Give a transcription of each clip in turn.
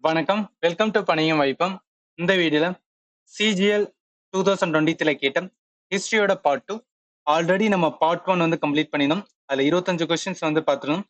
வணக்கம். Welcome to பணியும் வைப்பம். இந்த வீடியோல சிஜிஎல் 2023 கேட்ட ஹிஸ்டரியோட பார்ட் 2. ஆல்ரெடி நம்ம பார்ட் 1 வந்து கம்ப்ளீட் பண்ணினோம். அதுல 25 கொஸ்டின்ஸ் வந்து பார்த்துருந்தோம்.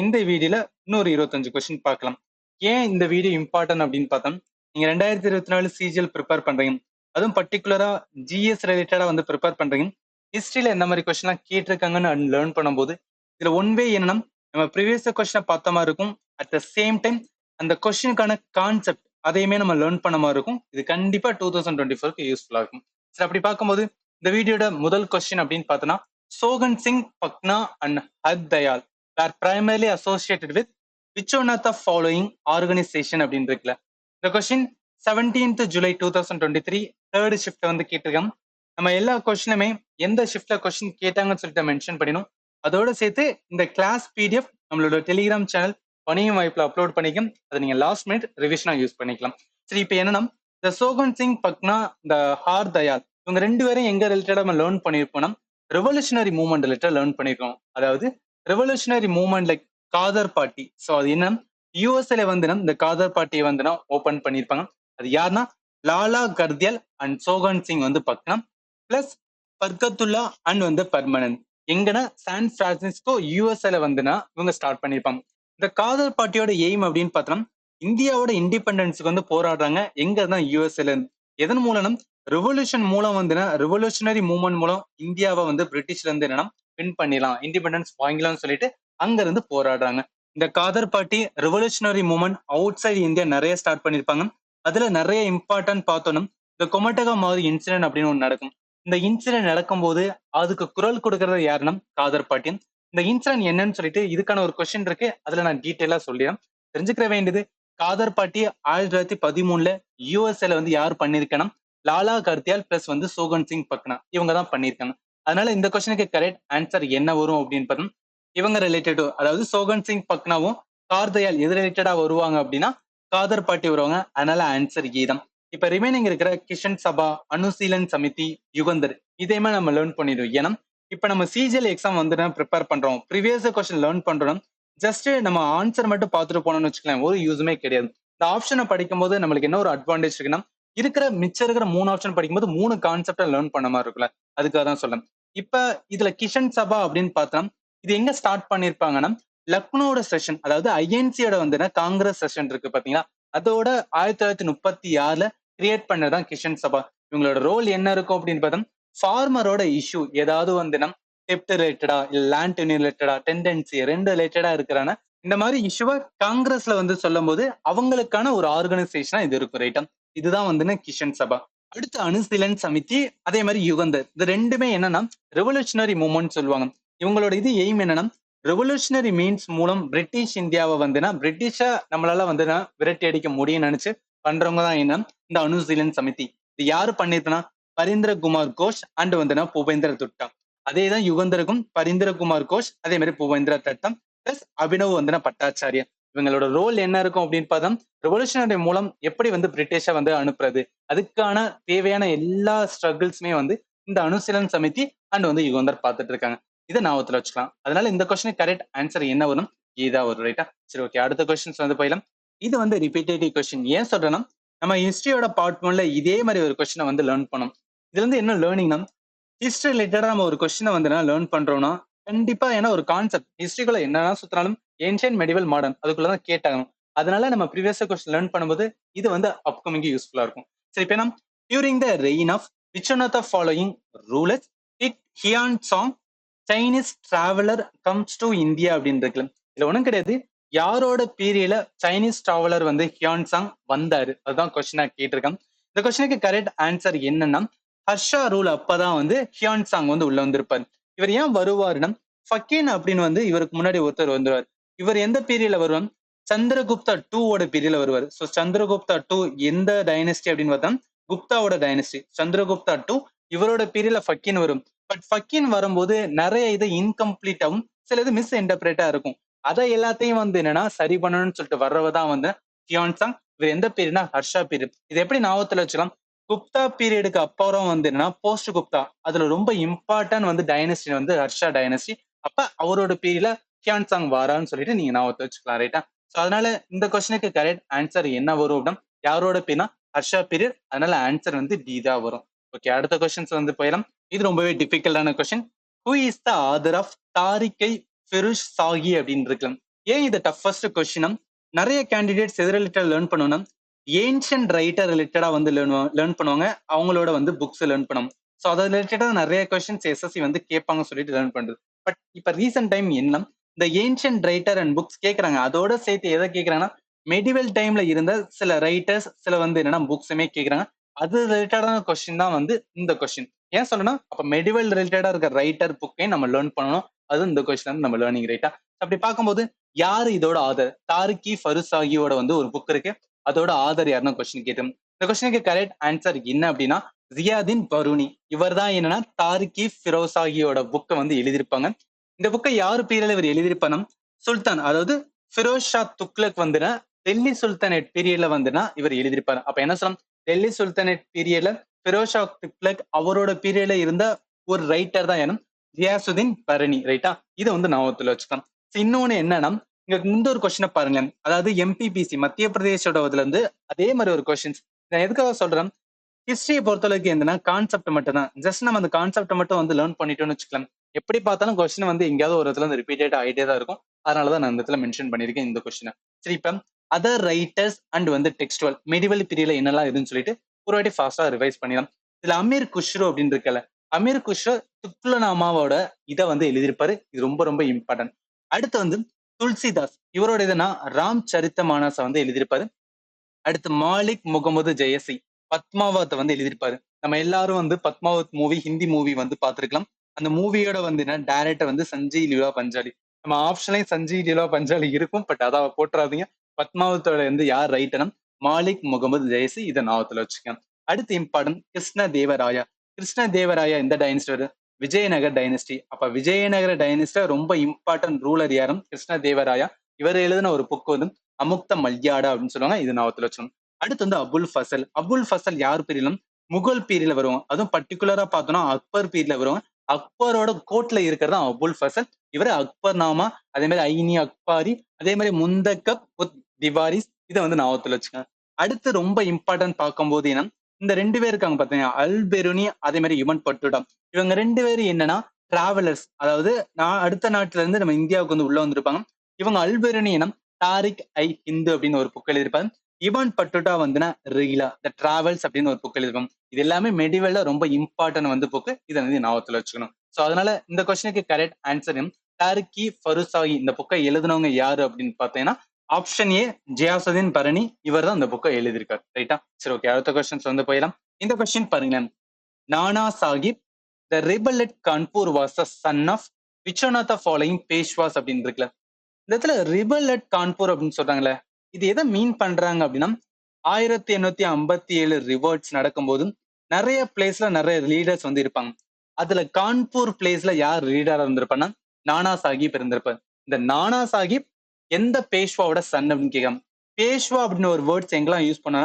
இந்த வீடியோல இன்னொரு 25 கொஸ்டின் பார்க்கலாம். ஏன் இந்த வீடியோ இம்பார்ட்டன்ட் அப்படின்னு பார்த்தோம், நீங்க 2024 சிஜிஎல் ப்ரிப்பேர் பண்றீங்க, அதுவும் பர்டிகுலரா ஜிஎஸ் ரிலேட்டடா வந்து ப்ரிப்பேர் பண்றீங்க. ஹிஸ்டரியில எந்த மாதிரி கொஸ்டின்லாம் கேட்டிருக்காங்கன்னு லேர்ன் பண்ணும்போது இதுல ஒன் வே என்னன்னா நம்ம ப்ரீவியஸ் கொஸ்டினை பார்த்த மாதிரி இருக்கும். அட் த சேம் டைம் அந்த கொஸ்டினுக்கான கான்செப்ட் அதையுமே நம்ம லேர்ன் பண்ண மாதிரி இருக்கும். இது கண்டிப்பா 2024க்கு யூஸ்ஃபுல்லா இருக்கும். சரி, அப்படி பார்க்கும்போது இந்த வீடியோட முதல் கொஸ்டின் அப்படின்னு பார்த்தோம்னா, சோகன் சிங் பக்னா and Har Dayal are primarily associated with which one of the following organisation அப்படின்னு இருக்குல்ல. இந்த question 17th July 2023 third shift வந்து கேட்டிருக்காங்க. நம்ம எல்லா கொஸ்டினுமே எந்த ஷிஃப்ட்ல கொஸ்டின் கேட்டாங்கன்னு சொல்லிட்டு மென்ஷன் பண்ணிடும். அதோட சேர்த்து இந்த கிளாஸ் பிடிஎஃப் நம்மளோட டெலிகிராம் சேனல் பணியும் வாய்ப்புல அப்லோட் பண்ணிக்கலாம். அதை நீங்க லாஸ்ட் மினிட் ரிவிஷனா யூஸ் பண்ணிக்கலாம். சரி, இப்போ என்னன்னா இந்த சோகன் சிங் பக்னா இந்த ஹார் தயால் இவங்க ரெண்டு பேரும் எங்க ரிலேட்டடா நம்ம லேர்ன் பண்ணிருப்போம்னா ரெவல்யூஷனரி மூவ்மெண்ட் ரிலேட்டட் லேர்ன் பண்ணிருக்கோம். அதாவது revolutionary movement like Ghadar party. So அது என்ன, யூஎஸ்ஏல வந்து இந்த காதர் பார்ட்டியை வந்து ஓபன் பண்ணிருப்பாங்க. அது யாருன்னா லாலா கர்தியால் அண்ட் சோகன் சிங் வந்து பக்னா பிளஸ் பர்கத்துல்லா அண்ட் வந்து பர்மனன்ட் எங்கன்னா சான் பிரான்சிஸ்கோ யூஎஸ்ஏல வந்துன்னா இவங்க ஸ்டார்ட் பண்ணிருப்பாங்க. இந்த காதர் பார்ட்டியோட எய்ம் அப்படின்னு பார்த்தோம்னா இந்தியாவோட இண்டிபெண்டன்ஸுக்கு வந்து போராடுறாங்க. எங்க தான் யூஎஸ்ஏல இருந்து. எதன் மூலம் ரெவல்யூஷன் மூலம் வந்து ரெவல்யூஷனரி மூவ்மெண்ட் மூலம் இந்தியாவை வந்து பிரிட்டிஷ்ல இருந்து என்னன்னா வின் பண்ணிடலாம், இண்டிபெண்டன்ஸ் வாங்கலாம்னு சொல்லிட்டு அங்க இருந்து போராடுறாங்க. இந்த Ghadar party revolutionary movement outside India நிறைய ஸ்டார்ட் பண்ணிருப்பாங்க. அதுல நிறைய இம்பார்ட்டன்ட் பார்த்தோம்னா இந்த கொமட்டகா மாதிரி இன்சிடென்ட் அப்படின்னு ஒன்று நடக்கும். இந்த இன்சிடென்ட் நடக்கும்போது அதுக்கு குரல் கொடுக்கறது யாருன்னா காதர் பார்ட்டி. இந்த இன்சிடென்ட் என்னன்னு சொல்லிட்டு இதுக்கான ஒரு கொஸ்டின் இருக்கு, அதுல நான் டீட்டெயிலா சொல்லிடுறேன். தெரிஞ்சுக்கிற வேண்டியது, காதர் பார்ட்டி 1913 யூஎஸ்ஏல வந்து யார் பண்ணிருக்கேன்னா லாலா கர்தியால் பிளஸ் வந்து சோகன் சிங் பக்னா இவங்க தான் பண்ணிருக்காங்க. அதனால இந்த கொஸ்டினுக்கு கரெக்ட் ஆன்சர் என்ன வரும் அப்படின்னு பார்த்தோம், இவங்க ரிலேட்டட், அதாவது சோகன் சிங் பக்னாவும் கார்தயால் எது ரிலேட்டடா வருவாங்க அப்படின்னா காதர் பார்ட்டி வருவாங்க. அதனால ஆன்சர் கீதம். இப்ப ரிமைனிங் இருக்கிற கிஷன் சபா, அனுசீலன் சமிதி, யுகந்தர் இதையுமே நம்ம லேர்ன் பண்ணிடுவோம். ஏன்னா இப்ப நம்ம சிஜிஎல் எக்ஸாம் வந்து ப்ரிப்பேர் பண்றோம், ப்ரீவியஸ் கொஸ்டின் லேர்ன் பண்றோம், ஜஸ்ட் நம்ம ஆன்சர் மட்டும் பார்த்துட்டு போனோம்னு வச்சுக்கலாம், ஒரு யூஸுமே கிடையாது. இந்த ஆப்ஷனை படிக்கும் போது நம்மளுக்கு என்ன ஒரு அட்வான்டேஜ் இருக்குன்னா இருக்கிற மிச்சம் இருக்கிற 3 ஆப்ஷன் படிக்கும்போது 3 கான்செப்டை லேர்ன் பண்ண மாதிரி இருக்குல்ல, அதுக்காக தான் சொல்றேன். இப்ப இதுல கிஷன் சபா அப்படின்னு பார்த்தோம், இது எங்க ஸ்டார்ட் பண்ணிருப்பாங்கன்னா லக்னோட செஷன், அதாவது ஐஎன்சியோட வந்து காங்கிரஸ் செஷன் இருக்கு பாத்தீங்களா, அதோட 1936ல கிரியேட் பண்ணதான் கிஷன் சபா. இவங்களோட ரோல் என்ன இருக்கும் அப்படின்னு பார்த்தோம், ஃபார்மரோட இஷ்யூ ஏதாவது வந்து டெப்ட் ரிலேட்டடா இல்ல லேண்ட் ரிலேட்டடா டெண்டன்சி ரெண்டு ரிலேட்டடா இருக்கிறான இந்த மாதிரி இஷ்யூவை காங்கிரஸ்ல வந்து சொல்லும் போது அவங்களுக்கான ஒரு ஆர்கனைசேஷனா இது இருக்கும். ரைட்டா, இதுதான் வந்து கிஷன் சபா. அடுத்து அனுசீலன் சமிதி, அதே மாதிரி யுகந்தர். இது ரெண்டுமே என்னன்னா ரெவல்யூஷனரி மூவ்மெண்ட் சொல்லுவாங்க. இவங்களோட இது எய்ம் என்னன்னா ரெவல்யூஷனரி மீன்ஸ் மூலம் பிரிட்டிஷ் இந்தியாவை வந்துன்னா பிரிட்டிஷா நம்மளால வந்து விரட்டி அடிக்க முடியும்னு நினைச்சு பண்றவங்க தான் என்ன இந்த அனுசீலன் சமிதி. இது யாரு பண்ணிருக்குன்னா பரீந்திர குமார் கோஷ் அண்ட் வந்து பூபேந்திர துட்டா. அதே தான் யுகந்தருக்கும் பரீந்திர குமார் கோஷ், அதே மாதிரி பூபேந்திர தட்டம் பிளஸ் அபினவ் வந்து பட்டாச்சாரியா. இவங்களோட ரோல் என்ன இருக்கும் அப்படின்னு பார்த்தா ரெவல்யூஷனரி மூலம் எப்படி வந்து பிரிட்டிஷை வந்து அனுப்புறது, அதுக்கான தேவையான எல்லா ஸ்ட்ரகிள்ஸுமே வந்து இந்த அனுசீலன் சமிதி அண்ட் வந்து யுகந்தர் பார்த்துட்டு இருக்காங்க. இதை ஞாபகத்துல வச்சுக்கலாம். அதனால இந்த கொஸ்டின் கரெக்ட் ஆன்சர் என்ன வரும், இதா வரும். ரைட்டா, சரி ஓகே, அடுத்த கொஸ்டின்ஸ் வந்து போயிடலாம். இது வந்து ரிப்பீட்டேட்டிவ் கொஸ்டின். ஏன் சொல்றேன்னா நம்ம ஹிஸ்டரியோட பார்ட் 1ல இதே மாதிரி ஒரு கொஸ்டினை வந்து லேர்ன் பண்ணோம். இதுல இருந்து என்ன லேர்னிங்னா ஹிஸ்டரி ரிலேட்டடா நம்ம ஒரு கொஸ்டினை வந்து லேர்ன் பண்றோம்னா கண்டிப்பா ஏன்னா ஒரு கான்செப்ட் ஹிஸ்டரிக்குள்ள என்னன்னா சுத்தினாலும் ஏன்ஷியன்ட் மெடிவல் மாடர்ன் அதுக்குள்ளதான் கேட்டாகணும். அதனால நம்ம ப்ரீவியஸ் கொஸ்டின் லேர்ன் பண்ணும்போது இது வந்து அப்கமிங் யூஸ்ஃபுல்லா இருக்கும். சரி, இப்போ நம்ம during the reign of which one of the following rulers it Hiuen Tsang Chinese traveller comes to India அப்படின்னு இருக்குல்ல, இதுல ஒண்ணும் கிடையாது. யாரோட பீரியட்ல சைனீஸ் டிராவலர் வந்து ஹியான் சாங் வந்தாரு, அதுதான் கொஸ்டினா கேட்டிருக்காங்க. இந்த கொஸ்டினுக்கு கரெக்ட் ஆன்சர் என்னன்னா ஹர்ஷா ரூல் அப்பதான் வந்து ஹியான் சாங் வந்து உள்ள வந்திருப்பாரு. இவர் ஏன் வருவாருன்னா ஃபக்கீன் அப்படின்னு வந்து இவருக்கு முன்னாடி ஒருத்தர் வந்துருவார். இவர் எந்த பீரியட்ல வருவார், சந்திரகுப்தா 2 பீரியட்ல வருவார். ஸோ சந்திரகுப்தா 2 எந்த டைனஸ்டி அப்படின்னு பார்த்தா குப்தாவோட டைனஸ்டி. சந்திரகுப்தா 2 இவரோட பீரியட்ல ஃபக்கீன் வரும். பட் ஃபக்கீன் வரும்போது நிறைய இது இன்கம்ப்ளீட்டாகவும் சில இது மிஸ் இன்டர்பிரேட்டா இருக்கும். அதை எல்லாத்தையும் வந்து என்னன்னா சரி பண்ணணும்னு சொல்லிட்டு வர்றவதான் வந்து ஹியான் சாங். இவர் எந்த பீரியட்னா ஹர்ஷா பீரியட். இது எப்படி ஞாபகத்துல வச்சுக்கலாம், குப்தா பீரியடுக்கு அப்புறம் வந்து என்னன்னா போஸ்ட் குப்தா, அதுல ரொம்ப இம்பார்ட்டன்ட் வந்து டைனஸ்டி வந்து ஹர்ஷா டைனஸ்டி. அப்ப அவரோட பீரியட்ல ஹியான் சாங் வாரான்னு சொல்லிட்டு நீங்க ஞாபகத்தை வச்சுக்கலாம். ரைட்டா, ஸோ அதனால இந்த கொஸ்டினுக்கு கரெக்ட் ஆன்சர் என்ன வரும் அப்படின்னா யாரோட பேர்னா ஹர்ஷா பீரியட். அதனால ஆன்சர் வந்து டி தான் வரும். ஓகே, அடுத்த கொஸ்டின்ஸ் வந்து போயிடலாம். இது ரொம்பவே டிஃபிகல்ட்டான question. Who is the author of Tarikh-i Firoz Shahi அப்படின்னு இருக்கலாம். ஏன் இது டஃபஸ்ட் கொஸ்டினா? நிறைய கேண்டிடேட்ஸ் எது ரிலேட்டட் லேர்ன் பண்ணணும்னா ஏன்ஷியன்ட் ரைட்டர் ரிலேட்டடா வந்து லேர்ன் பண்ணுவாங்க. அவங்களோட வந்து புக்ஸ் லேர்ன் பண்ணுவாங்க. ஸோ அது ரிலேட்டடா நிறைய கொஸ்டின்ஸ் எஸ்எஸ்சி வந்து கேட்பாங்க சொல்லிட்டு லேர்ன் பண்றது. பட் இப்ப ரீசெண்ட் டைம் என்ன, இந்த ஏன்ஷியன்ட் ரைட்டர் அண்ட் புக்ஸ் கேட்கறாங்க. அதோட சேர்த்து எதை கேட்கறாங்கன்னா மெடிவல் டைம்ல இருந்த சில ரைட்டர்ஸ், சில வந்து என்னன்னா புக்ஸுமே கேட்கறாங்க. அது ரிலேட்டடான கொஸ்டின் தான் வந்து இந்த கொஸ்டின். ஏன் சொல்லணும், அப்ப மெடிவல் ரிலேட்டடா இருக்க ரைட்டர் புக்கையும் நம்ம லேர்ன் பண்ணணும். அது இந்த கொஸ்டின் வந்து நம்ம லேர்னிங் ரைட்டா. அப்படி பார்க்கும்போது யாரு இதோட ஆதர்? தாரிகி ஃபருசாகியோட வந்து ஒரு புக் இருக்கு. அதோட ஆதர் யாருன்னா கொஸ்டின் கேட்டோம். இந்த கொஸ்டினுக்கு கரெக்ட் ஆன்சர் என்ன அப்படின்னா ஜியாதீன் பரூனி. இவர் தான் என்னன்னா தாரிகி ஃபிரோசாகியோட புக்கை வந்து எழுதியிருப்பாங்க. இந்த புக்கை யாரு பீரியட்ல இவர் எழுதியிருப்பானா சுல்தான், அதாவது ஃபிரோஸ் ஷா துக்ளக் வந்துனா டெல்லி சுல்தானேட் பீரியட்ல வந்துனா இவர் எழுதியிருப்பாரு. அப்ப என்ன சொல்லலாம், டெல்லி சுல்தானேட் பீரியட்ல ஃபிரோஸ் ஷா துக்ளக் அவரோட பீரியட்ல இருந்த ஒரு ரைட்டர் தான் ஏன்னா ஜியாசுதீன் பரணி. ரைட்டா, இதை வந்து ஞாபகத்துல வச்சுக்கலாம். இன்னொன்னு என்னன்னா இங்க இந்த ஒரு கொஸ்டினை பாருங்க, அதாவது எம்பிபிசி மத்திய பிரதேசோட இதுல இருந்து அதே மாதிரி ஒரு கொஸ்டின்ஸ். நான் எதுக்காக சொல்றேன், ஹிஸ்டரியை பொறுத்தளவுக்கு என்னன்னா கான்செப்ட் மட்டும் தான். ஜஸ்ட் நம்ம அந்த கான்செப்ட் மட்டும் வந்து லேர்ன் பண்ணிட்டோம்னு வச்சுக்கலாம். எப்படி பார்த்தாலும் கொஸ்டின் வந்து எங்கேயாவது ஒரு இடத்துல ரிப்பீட்டட் ஆகிட்டே தான் இருக்கும். அதனாலதான் நான் இந்த இடத்துல மென்ஷன் பண்ணிருக்கேன் இந்த கொஸ்டினை. சரி, இப்ப அதர் ரைட்டர்ஸ் அண்ட் வந்து டெக்ஸ்டுவல் மெடிவல் பீரியட்ல என்னெல்லாம் இதுன்னு சொல்லிட்டு ஒரு வாட்டி ஃபாஸ்டா ரிவைஸ் பண்ணிடலாம். இதுல அமீர் குஷ்ரு அப்படின்னு இருக்கல, அமீர் குஷ்ரு துக்லநாமாவோட இதை வந்து எழுதியிருப்பாரு. இது ரொம்ப ரொம்ப இம்பார்ட்டன்ட். அடுத்து வந்து துல்சிதாஸ், இவரோட இதுனா ராம் சரித்த மானச வந்து எழுதியிருப்பாரு. அடுத்து மாலிக் முகமது ஜெயசி பத்மாவத் வந்து எழுதியிருப்பாரு. நம்ம எல்லாரும் வந்து பத்மாவத் மூவி ஹிந்தி மூவி வந்து பார்த்திருக்கலாம். அந்த மூவியோட வந்து என்ன டைரக்டர் வந்து சஞ்சய் லீலா பஞ்சாலி. நம்ம ஆப்ஷன்லயும் சஞ்சய் லீலா பஞ்சாலி இருக்கும், பட் அதான் போட்டுறாதீங்க. பத்மாவத்தோட வந்து யார் ரைட்டனா மாலிக் முகமது ஜெயசி. இதை ஞாபகத்துல வச்சுக்கேன். அடுத்து இம்பார்ட்டன்ட் கிருஷ்ண தேவராயா. கிருஷ்ண தேவராயா இந்த டைனஸ்டி வருது, விஜயநகர் டைனஸ்டி. அப்ப விஜயநகர டைனஸ்டி ரொம்ப இம்பார்ட்டன்ட் ரூலர் யாரும் கிருஷ்ண தேவராயா. இவர் எழுதின ஒரு புக் வந்து அமுக்த மல்யாடா அப்படின்னு சொல்லுவாங்க. இது ஞாபகத்துல வச்சுக்கணும். அடுத்து வந்து அபுல் ஃபசல். அபுல் ஃபசல் யார் பீரியட்ல, முகல் பீரியட்ல வருவாங்க. அதுவும் பர்டிகுலரா பார்த்தோம்னா அக்பர் பீரியட்ல வருவாங்க. அக்பரோட கோட்ல இருக்கிறது அபுல் ஃபசல். இவர் அக்பர் நாமா, அதே மாதிரி ஐனி அக்பாரி, அதே மாதிரி முந்தக்கப் உத் திவாரிஸ். இதை வந்து ஞாபகத்துல வச்சுக்கோங்க. அடுத்து ரொம்ப இம்பார்ட்டன்ட் பார்க்கும்போது என்ன, இந்த ரெண்டு பேர் இருக்காங்க பாத்தீங்கன்னா அல் பெருனி, அதே மாதிரி இவன் பட்டுடா. இவங்க ரெண்டு பேரும் என்னன்னா டிராவலர்ஸ், அதாவது அடுத்த நாட்டுல இருந்து நம்ம இந்தியாவுக்கு வந்து உள்ள வந்திருப்பாங்க. இவங்க அல்பெருனி இனம் தாரிக் ஐ ஹிந்து அப்படின்னு ஒரு புக் எழுதியிருப்பாங்க. இவான் பட்டுட்டா வந்துன்னா ரீலா த டிராவல்ஸ் அப்படின்னு ஒரு புக் எழுதிருப்பாங்க. இது எல்லாமே மெடிவல்ல ரொம்ப இம்பார்ட்டன்ட் வந்து புக்கு. இதை வந்து ஞாபகத்துல வச்சுக்கணும். ஸோ அதனால இந்த கொஸ்டினுக்கு கரெக்ட் ஆன்சர் தாரிகி ஃபருசாகி. இந்த புக்கை எழுதினவங்க யாரு அப்படின்னு பார்த்தீங்கன்னா ஆப்ஷன் ஏ ஜியாசுதீன் பரணி. இவர் தான் இந்த புக்கை எழுதியிருக்காரு. ரைட்டா, சரி ஓகே, அடுத்த கொஸ்டின்ஸ் வந்து போயிடலாம். இந்த கொஸ்டின் பாருங்களேன், Nana Sahib the rebel at Kanpur was the son of which one of the following Peshwas அப்படின்னு இருக்குல்ல. இந்த இடத்துல ரிபல் அட் கான்பூர் அப்படின்னு சொல்றாங்களே, இது எதை மீன் பண்றாங்க அப்படின்னா 1857 ரிவர்ட்ஸ் நடக்கும்போது நிறைய பிளேஸ்ல நிறைய லீடர்ஸ் வந்து இருப்பாங்க. அதுல கான்பூர் பிளேஸ்ல யார் லீடரா இருந்திருப்பான்னா நானா சாஹிப் இருந்திருப்பார். இந்த நானா சாஹிப் எந்த பேஷ்வாவோட சன் அப்படின்னு கேட்கலாம். பேஷ்வா அப்படின்னு ஒரு வேர்ட்ஸ் எங்கெல்லாம் யூஸ் பண்ணா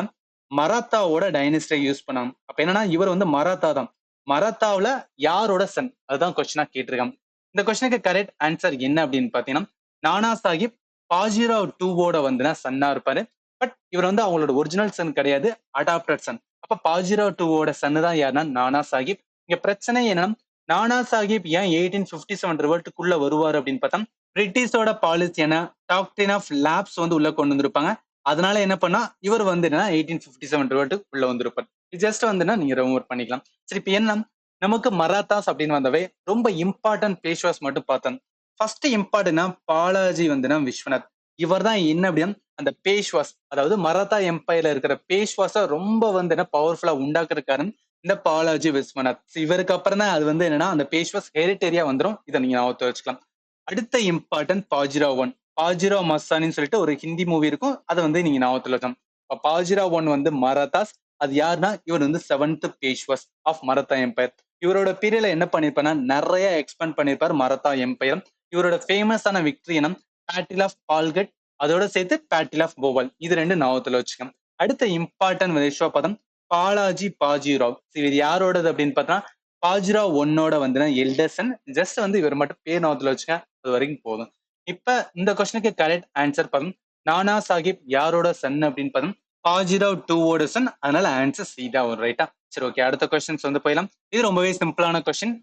மராத்தாவோட டைனஸ்டியை யூஸ் பண்ணாங்க. அப்ப என்னன்னா இவர் வந்து மராத்தா தான். மராத்தாவுல யாரோட சன், அதுதான் கொஸ்டினா கேட்டிருக்காங்க. இந்த கொஸ்டினுக்கு கரெக்ட் ஆன்சர் என்ன அப்படின்னு பாத்தீங்கன்னா நானா சாஹிப் பாஜிராவ் டூவோட வந்துனா சன்னா இருப்பாரு. பட் இவர் வந்து அவங்களோட ஒரிஜினல் சன் கிடையாது, அடாப்டட் சன். அப்ப பாஜிராவ் டூவோட சன்னு தான் யாருன்னா நானா சாஹிப். இங்க பிரச்சனை என்னன்னா நானா சாஹிப் ஏன் 1857 ரிவர்ட்டுக்குள்ள வருவார் அப்படின்னு பார்த்தா பிரிட்டிஷோட பாலிசி என்ன டாக்டின் ஆஃப் லேப்ஸ் வந்து உள்ள கொண்டு வந்திருப்பாங்க. அதனால என்ன பண்ணா இவர் வந்து என்ன 1857 ரிவர்ட்டுக்கு உள்ள வந்திருப்பார். ஜஸ்ட் வந்துன்னா நீங்க ரிமூவ் பண்ணிக்கலாம். சரி, இப்ப என்ன நமக்கு மராத்தாஸ் அப்படின்னு வந்தவை ரொம்ப இம்பார்ட்டன்ட் பேஷ்வாஸ் மட்டும் பார்த்தோம். ஃபர்ஸ்ட் இம்பார்ட்டன்ட்னா பாலாஜி வந்துனா விஸ்வநாத். இவர் தான் என்ன அப்படின்னா அந்த பேஷ்வாஸ், அதாவது மராத்தா எம்பையர்ல இருக்கிற பேஷ்வாஸை ரொம்ப வந்து என்ன பவர்ஃபுல்லா உண்டாக்குறதுக்காரு இந்த பாலாஜி விஸ்வநாத். இவருக்கு அப்புறம் தான் அது வந்து என்னன்னா அந்த பேஷ்வாஸ் ஹெரிட்டேரியா வந்துடும். இதை நீங்க ஞாபகத்தை வச்சுக்கலாம். அடுத்த இம்பார்ட்டன்ட் பாஜிராவ் ஒன், பாஜிராவ் மஸ்தானின்னு சொல்லிட்டு ஒரு ஹிந்தி மூவி இருக்கும். அதை வந்து நீங்க ஞாபகத்துல வச்சுக்கலாம். பாஜிராவ் ஒன் வந்து மராத்தாஸ். அது யாருன்னா இவர் வந்து 7th Peshwas of Maratha empire. இவரோட பீரியட்ல என்ன பண்ணிருப்பாருன்னா நிறைய எக்ஸ்பேண்ட் பண்ணிருப்பார் மராத்தா எம்பையர். இவரோட ஃபேமஸான விக்டரி என்ன பேட்டில் ஆஃப் பால்கட், அதோட சேர்த்து பேட்டில் ஆஃப் போவல். இது ரெண்டு ஞாபகத்துல வச்சுக்கோங்க. அடுத்த இம்பார்ட்டன்ட் விஸ்வபதம் பாலாஜி பாஜிராவ். இது யாரோடது அப்படின்னு பார்த்தா பாஜிராவ் ஒன்னோட வந்து எல்டர்சன். ஜஸ்ட் வந்து இவர் மட்டும் பேர் ஞாபகத்துல வச்சுக்க, அது வரைக்கும் போதும். இப்ப இந்த கொஸ்டினுக்கு கரெக்ட் ஆன்சர் பாருங்க நானா சாஹிப் யாரோட சன் அப்படின்னு பார்த்தோம் பாஜிராவ் டூவோட சன். அதனால ஆன்சர் சி தான் வரும். ரைட்டா? சரி, ஓகே. அடுத்த கொஸ்டின்ஸ் வந்து போயிடலாம். இது ரொம்பவே சிம்பிளான question.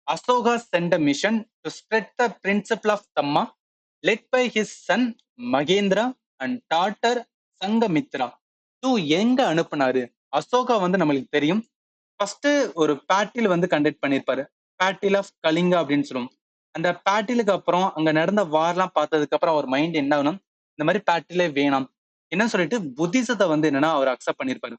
Ashoka sent a mission to spread the principle of Dhamma led by his son Mahendra and daughter Sanghamitra to எங்க அனுப்புனாரு? அசோகா வந்து நம்மளுக்கு தெரியும். ஃபர்ஸ்ட் ஒரு பேட்டில் வந்து கண்டக்ட் பண்ணியிருப்பாரு. பேட்டில் ஆஃப் கலிங்கா அப்படின்னு சொல்லுவோம். அந்த பேட்டிலுக்கு அப்புறம் அங்க நடந்த வார்லாம் பார்த்ததுக்கு அப்புறம் அவர் மைண்ட் என்ன ஆகணும், இந்த மாதிரி பேட்டிலே வேணாம் என்ன சொல்லிட்டு புத்திசத்தை வந்து என்னன்னா அவர் அக்செப்ட் பண்ணியிருப்பாரு.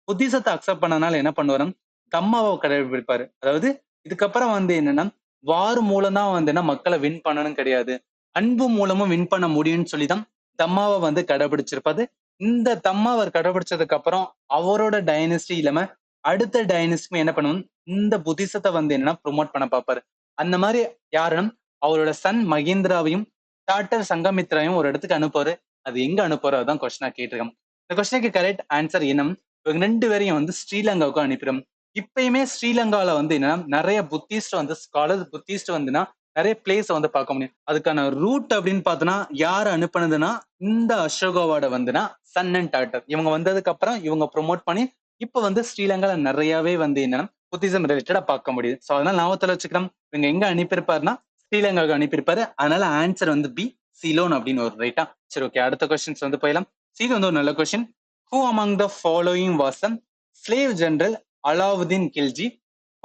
புத்திசத்தை அக்செப்ட் பண்ணனால என்ன பண்ணுவாரு, தம்மாவை கடைபிடிப்பாரு. அதாவது இதுக்கப்புறம் வந்து என்னன்னா வார் மூலம் தான் வந்து என்ன மக்களை வின் பண்ணணும் கிடையாது, அன்பு மூலமும் வின் பண்ண முடியும்னு சொல்லிதான் தம்மாவை வந்து கடைபிடிச்சிருப்பாரு. இந்த தம்மா அவர் கடைபிடிச்சதுக்கு அப்புறம் அவரோட டைனஸ்டி இல்லாம அடுத்த டைனஸ்டிக்கும் என்ன பண்ணுவோம், இந்த புத்திசத்தை வந்து என்னன்னா ப்ரொமோட் பண்ண பார்ப்பாரு. அந்த மாதிரி யாருன்னா அவரோட சன் மகேந்திராவையும் டாக்டர் சங்கமித்ராவையும் ஒரு இடத்துக்கு அனுப்புவாரு. அது எங்க அனுப்புறோ அதான் கொஸ்டினா கேட்டிருக்கோம். இந்த கொஸ்டினுக்கு கரெக்ட் ஆன்சர் என்ன, இவங்க 2 பேரையும் வந்து ஸ்ரீலங்காவுக்கு அனுப்பிடும். இப்பயுமே ஸ்ரீலங்கால வந்து என்னன்னா நிறைய புத்திஸ்ட் வந்து ஸ்காலர் புத்திஸ்ட் வந்துன்னா நிறைய பிளேஸ் வந்து பார்க்க முடியும். அதுக்கான ரூட் அப்படின்னு பார்த்தோன்னா யார் அனுப்புனதுன்னா இந்த அசோகாவோட வந்துன்னா சன் அண்ட் டாட்டர் இவங்க வந்ததுக்கு அப்புறம் இவங்க ப்ரொமோட் பண்ணி இப்ப வந்து ஸ்ரீலங்கால நிறையவே வந்து என்னன்னா புத்திசம் ரிலேட்டடா பார்க்க முடியுது. சோ அதனால ஞாபகத்துல வச்சுக்கிறோம், இவங்க எங்க அனுப்பியிருப்பாருன்னா ஸ்ரீலங்காவுக்கு அனுப்பியிருப்பாரு. அதனால ஆன்சர் வந்து பி சிலோன் அப்படின்னு ஒரு. ரைட்டா? சரி, ஓகே. அடுத்த கொஸ்டின்ஸ் வந்து போயிடலாம். இது வந்து ஒரு நல்ல question. Who among the following was a slave general Alauddin Khilji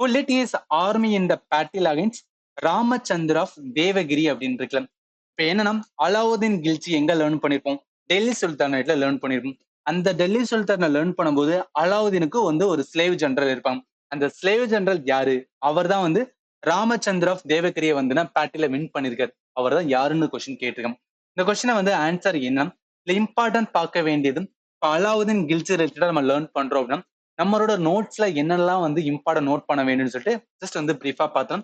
who led his army in the battle against Ramachandra of Devagiri அப்படின்னு இருக்கலாம். இப்ப என்னன்னா அலாவுதீன் கில்ஜி எங்க லேர்ன் பண்ணிருப்போம், டெல்லி சுல்தானேட்ல லேர்ன் பண்ணிருப்போம். அந்த டெல்லி சுல்தானை லேர்ன் பண்ணும்போது அலாவுதீனுக்கு வந்து ஒரு ஸ்லேவ் ஜெனரல் இருப்பாங்க. அந்த ஸ்லேவ் ஜெனரல் யாரு, அவர் தான் வந்து ராமச்சந்திர ஆஃப் தேவகிரியை வந்து பேட்டில வின் பண்ணிருக்காரு. அவர் தான் யாருன்னு கொஸ்டின் கேட்டிருக்கோம். இந்த கொஸ்டினை வந்து ஆன்சர் என்ன, இல்ல இம்பார்ட்டன்ட் பார்க்க வேண்டியது இப்போ அலாவுதீன் கில்ஜி ரிலேட்டடா நம்ம லேர்ன் பண்றோம் அப்படின்னா நம்மளோட நோட்ஸ்ல என்னெல்லாம் வந்து இம்பார்ட்டன் நோட் பண்ண வேண்டும்னு சொல்லிட்டு ஜஸ்ட் வந்து பிரீஃபா பார்த்தோம்.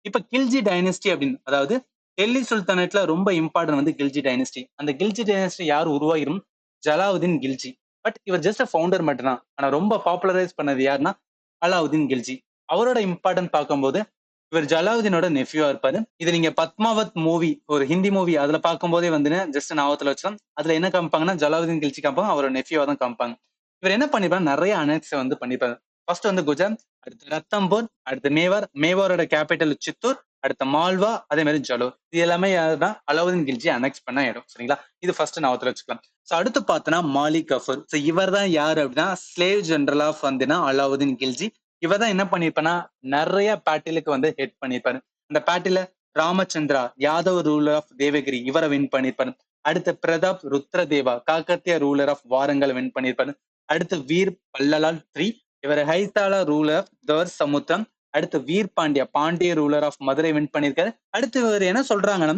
இப்ப கில்ஜி டைனஸ்டி அப்படின்னு அதாவது டெல்லி சுல்தானேட்ல ரொம்ப இம்பார்ட்டன் வந்து கில்ஜி டைனஸ்டி. அந்த கில்ஜி டைனஸ்டி யார் உருவாகிரும், ஜலாவுதீன் கில்ஜி. பட் இவர் ஜஸ்ட் ஃபவுண்டர் மட்டும் தான். ஆனா ரொம்ப பாப்புலரைஸ் பண்ணது யாருன்னா அலாவுதீன் கில்ஜி. அவரோட இம்பார்ட்டன் பார்க்கும்போது இவர் ஜலாவுதீனோட நெஃப்யூவா இருப்பாரு. இது நீங்க பத்மாவத் மூவி, ஒரு ஹிந்தி மூவி, அதுல பார்க்கும்போதே வந்து ஜஸ்ட் ஞாபகத்துல வச்சோம். அதுல என்ன காமிப்பாங்கன்னா ஜலாவுதீன் கில்ஜி காமிப்பாங்க, அவரோட நெஃப்யூவா தான் காமிப்பாங்க. இவர் என்ன பண்ணிருப்பாரு, நிறைய அனெக்ஸ் வந்து பண்ணிருப்பாரு. ஃபர்ஸ்ட் வந்து குஜராத், அடுத்து ரத்தம்பூர், அடுத்து மேவார், மேவாரோட கேபிட்டல் சித்தூர், அடுத்த மால்வா, அதே மாதிரி ஜலோர். இது எல்லாமே யாருன்னா அலாவுதீன் கில்ஜி அனெக்ஸ் பண்ண இடம். சரிங்களா? இது ஃபர்ஸ்ட் ஞாபகத்துல வச்சுக்கலாம். சோ அடுத்து பார்த்தோன்னா மாலிக் கஃபூர். சோ இவர் தான் யாரு அப்படின்னா ஸ்லேவ் ஜெனரல் ஆஃப் வந்துன்னா அலாவுதீன் கில்ஜி. இவர் தான் என்ன பண்ணிருப்பானா நிறைய பேட்டிலுக்கு வந்து ஹெட் பண்ணிருப்பாரு. அந்த பேட்டில ராமச்சந்திரா யாதவ் ரூலர் ஆஃப் தேவகிரி இவரை வின் பண்ணிருப்பாரு. அடுத்து Pratap Rudradeva Kakatiya ruler of Warangal win பண்ணிருப்பாரு. அடுத்து வீர் பல்லலால் த்ரீ, இவர் ஹைத்தாலா ரூலர் தர் சமுத்திரம். அடுத்து Vir Pandya Pandya ruler of Madurai win பண்ணிருக்காரு. அடுத்து இவர் என்ன சொல்றாங்கன்னா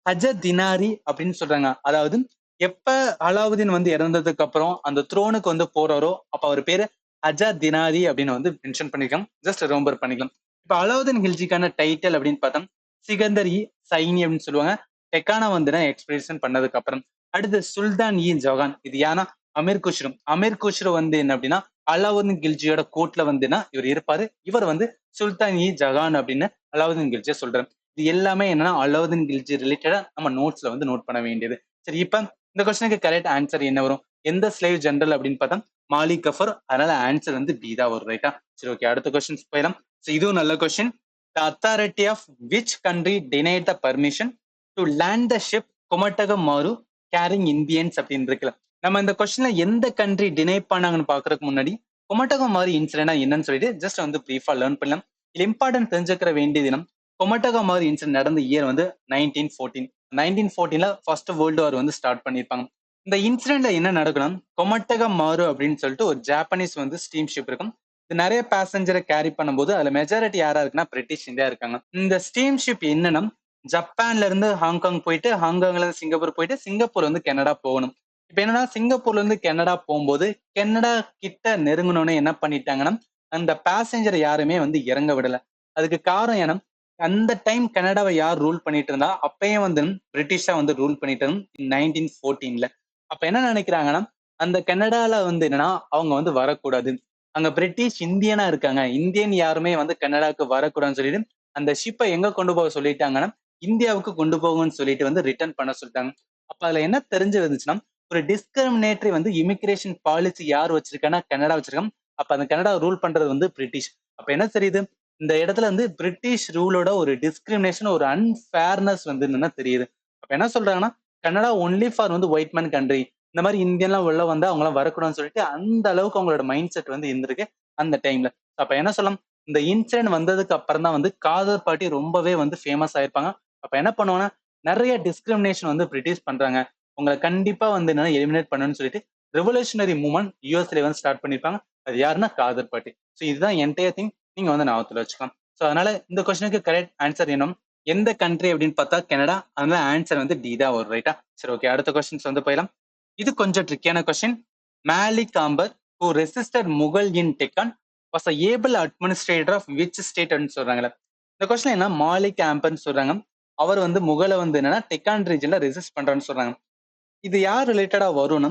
ஹஜ தினாரி அப்படின்னு சொல்றாங்க. அதாவது எப்ப அலாவுதீன் வந்து இறந்ததுக்கு அப்புறம் அந்த த்ரோனுக்கு வந்து போறாரோ அப்ப அவர் பேரு ஹஜா தினாரி அப்படின்னு வந்து மென்ஷன் பண்ணிக்கலாம். ஜஸ்ட் ரிமெம்பர் பண்ணிக்கலாம். இப்ப அலாவுதீன் கில்ஜிக்கான டைட்டில் அப்படின்னு பார்த்தா சிகந்தர் இ சைனி அப்படின்னு சொல்லுவாங்க. டெக்கானா வந்து எக்ஸ்பிரேஷன் பண்ணதுக்கு அப்புறம். அடுத்து சுல்தான் இ ஜஹான், இது யானா அமீர் குஷ்ரு. அமீர் குஷ்ரு வந்து என்ன அப்படின்னா அலாவுதீன் கில்ஜியோட கோர்ட்ல வந்துன்னா இவர் இருப்பாரு. இவர் வந்து சுல்தான் இ ஜஹான் அப்படின்னு அலாவுதீன் கில்ஜியை சொல்றாரு. இது எல்லாமே என்னன்னா அலாவுதீன் கில்ஜி ரிலேட்டடா நம்ம நோட்ஸ்ல வந்து நோட் பண்ண வேண்டியது. சரி, இப்ப இந்த கொஸ்டினுக்கு கரெக்ட் ஆன்சர் என்ன வரும், எந்த ஸ்லேவ் ஜெனரல் அப்படின்னு பார்த்தா மாலிக் கஃபூர். அதனால ஆன்சர் வந்து பி தான் வரும். ரைட்டா? சரி, ஓகே. அடுத்த கொஸ்டின் போயிடலாம். இதுவும் நல்ல question. The authority of which country denied the permission to land the ship Komagata Maru carrying Indians அப்படின்னு இருக்குல்ல. நம்ம இந்த கொஸ்டின்ல எந்த கண்ட்ரி டினை பண்ணாங்கன்னு பாக்குறதுக்கு முன்னாடி குமட்டகம் மாறு இன்சிடென்ட் என்னன்னு சொல்லிட்டு ஜஸ்ட் வந்து பிரீஃபா லேர்ன் பண்ணலாம். இது இம்பார்ட்டன்ட் தெரிஞ்சுக்கிற வேண்டிய தினம். குமட்டகம் மாறு இன்சிடென்ட் நடந்த இயர் வந்து 1914. 1914ல ஃபர்ஸ்ட் வேர்ல்டு வார் வந்து ஸ்டார்ட் பண்ணிருப்பாங்க. இந்த இன்சிடென்ட்ல என்ன நடக்கணும், கொமட்டகம் மாறு அப்படின்னு சொல்லிட்டு ஒரு ஜாப்பனீஸ் வந்து ஸ்டீம் ஷிப் இருக்கும். இது நிறைய பேசஞ்சரை கேரி பண்ணும்போது அதுல மெஜாரிட்டி யாரா இருக்குன்னா பிரிட்டிஷ் இந்தியா இருக்காங்க. இந்த ஸ்டீம் ஷிப் என்னன்னா ஜப்பான்ல இருந்து ஹாங்காங் போயிட்டு, ஹாங்காங்ல இருந்து சிங்கப்பூர் போயிட்டு, சிங்கப்பூர்ல இருந்து கனடா போகணும். இப்ப என்னன்னா சிங்கப்பூர்ல இருந்து கனடா போகும்போது கனடா கிட்ட நெருங்கணும்னு என்ன பண்ணிட்டாங்கன்னா அந்த பேசஞ்சரை யாருமே வந்து இறங்க விடல. அதுக்கு காரணம் ஏன்னா அந்த டைம் கனடாவை யார் ரூல் பண்ணிட்டு இருந்தா அப்பயும் வந்து பிரிட்டிஷா வந்து ரூல் பண்ணிட்டு 1914ல. அப்ப என்ன நினைக்கிறாங்கன்னா அந்த கனடால வந்து என்னன்னா அவங்க வந்து வரக்கூடாது, அங்க பிரிட்டிஷ் இந்தியனா இருக்காங்க, இந்தியன் யாருமே வந்து கனடாவுக்கு வரக்கூடாதுன்னு சொல்லிட்டு அந்த ஷிப்பை எங்க கொண்டு போக சொல்லிட்டாங்கன்னா இந்தியாவுக்கு கொண்டு போகணும்னு சொல்லிட்டு வந்து ரிட்டர்ன் பண்ண சொல்லிட்டாங்க. அப்ப அதுல என்ன தெரிஞ்சு இருந்துச்சுன்னா ஒரு டிஸ்கிரிமினேட்டரி வந்து இமிகிரேஷன் பாலிசி யார் வச்சிருக்காங்கன்னா கனடா வச்சிருக்காங்க. அப்ப அந்த கனடா ரூல் பண்றது வந்து பிரிட்டிஷ். அப்ப என்ன தெரியுது, இந்த இடத்துல வந்து பிரிட்டிஷ் ரூலோட ஒரு டிஸ்கிரிமினேஷன், ஒரு அன்ஃபேர்னஸ் வந்து என்னன்னா தெரியுது. அப்ப என்ன சொல்றாங்கன்னா, கனடா ஒன்லி ஃபார் வந்து ஒயிட் மேன் கண்ட்ரி, இந்த மாதிரி இந்தியன்லாம் உள்ள வந்தா அவங்க எல்லாம் வரக்கூடாதுன்னு சொல்லிட்டு அந்த அளவுக்கு அவங்களோட மைண்ட் செட் வந்து இருந்திருக்கு அந்த டைம்ல. அப்ப என்ன சொல்லலாம், இந்த இன்சிடென்ட் வந்ததுக்கு அப்புறம் தான் வந்து காதர் பார்ட்டி ரொம்பவே வந்து ஃபேமஸ் ஆயிருப்பாங்க. அப்ப என்ன பண்ணுவாங்கன்னா, நிறைய டிஸ்கிரிமினேஷன் வந்து பிரிட்டிஷ் பண்றாங்க, உங்களை கண்டிப்பா வந்து என்ன எலிமினேட் பண்ணணும்னு சொல்லிட்டு ரெவல்யூஷனரி மூவ்மெண்ட் யூஎஸ்ல வந்து ஸ்டார்ட் பண்ணிருப்பாங்க. அது யாருன்னா காதர் பார்ட்டி. ஸோ இதுதான் என்டையர் திங், நீங்க வந்து ஞாபகத்துல வச்சுக்கலாம். ஸோ அதனால இந்த கொஸ்டினுக்கு கரெக்ட் ஆன்சர் என்ன, எந்த கண்ட்ரி அப்படின்னு பார்த்தா கனடா. அதனால ஆன்சர் வந்து டி தான் வரும். ரைட்டா? சரி, ஓகே, அடுத்த கொஸ்டின்ஸ் வந்து போயிடலாம். இது கொஞ்சம் ட்ரிக்கியான question. Malik Ambar who resisted Mughal in Deccan was a able administrator of which state அப்படின்னு சொல்றாங்கல்ல. இந்த கொஸ்டின் என்ன, மாலிக் ஆம்பர்னு சொல்றாங்க, அவர் வந்து முகலை வந்து என்னன்னா டெக்கான் ரீஜன்ல ரெசிஸ்ட் பண்றான்னு சொல்றாங்க. இது யார் ரிலேட்டடா வரும்னா,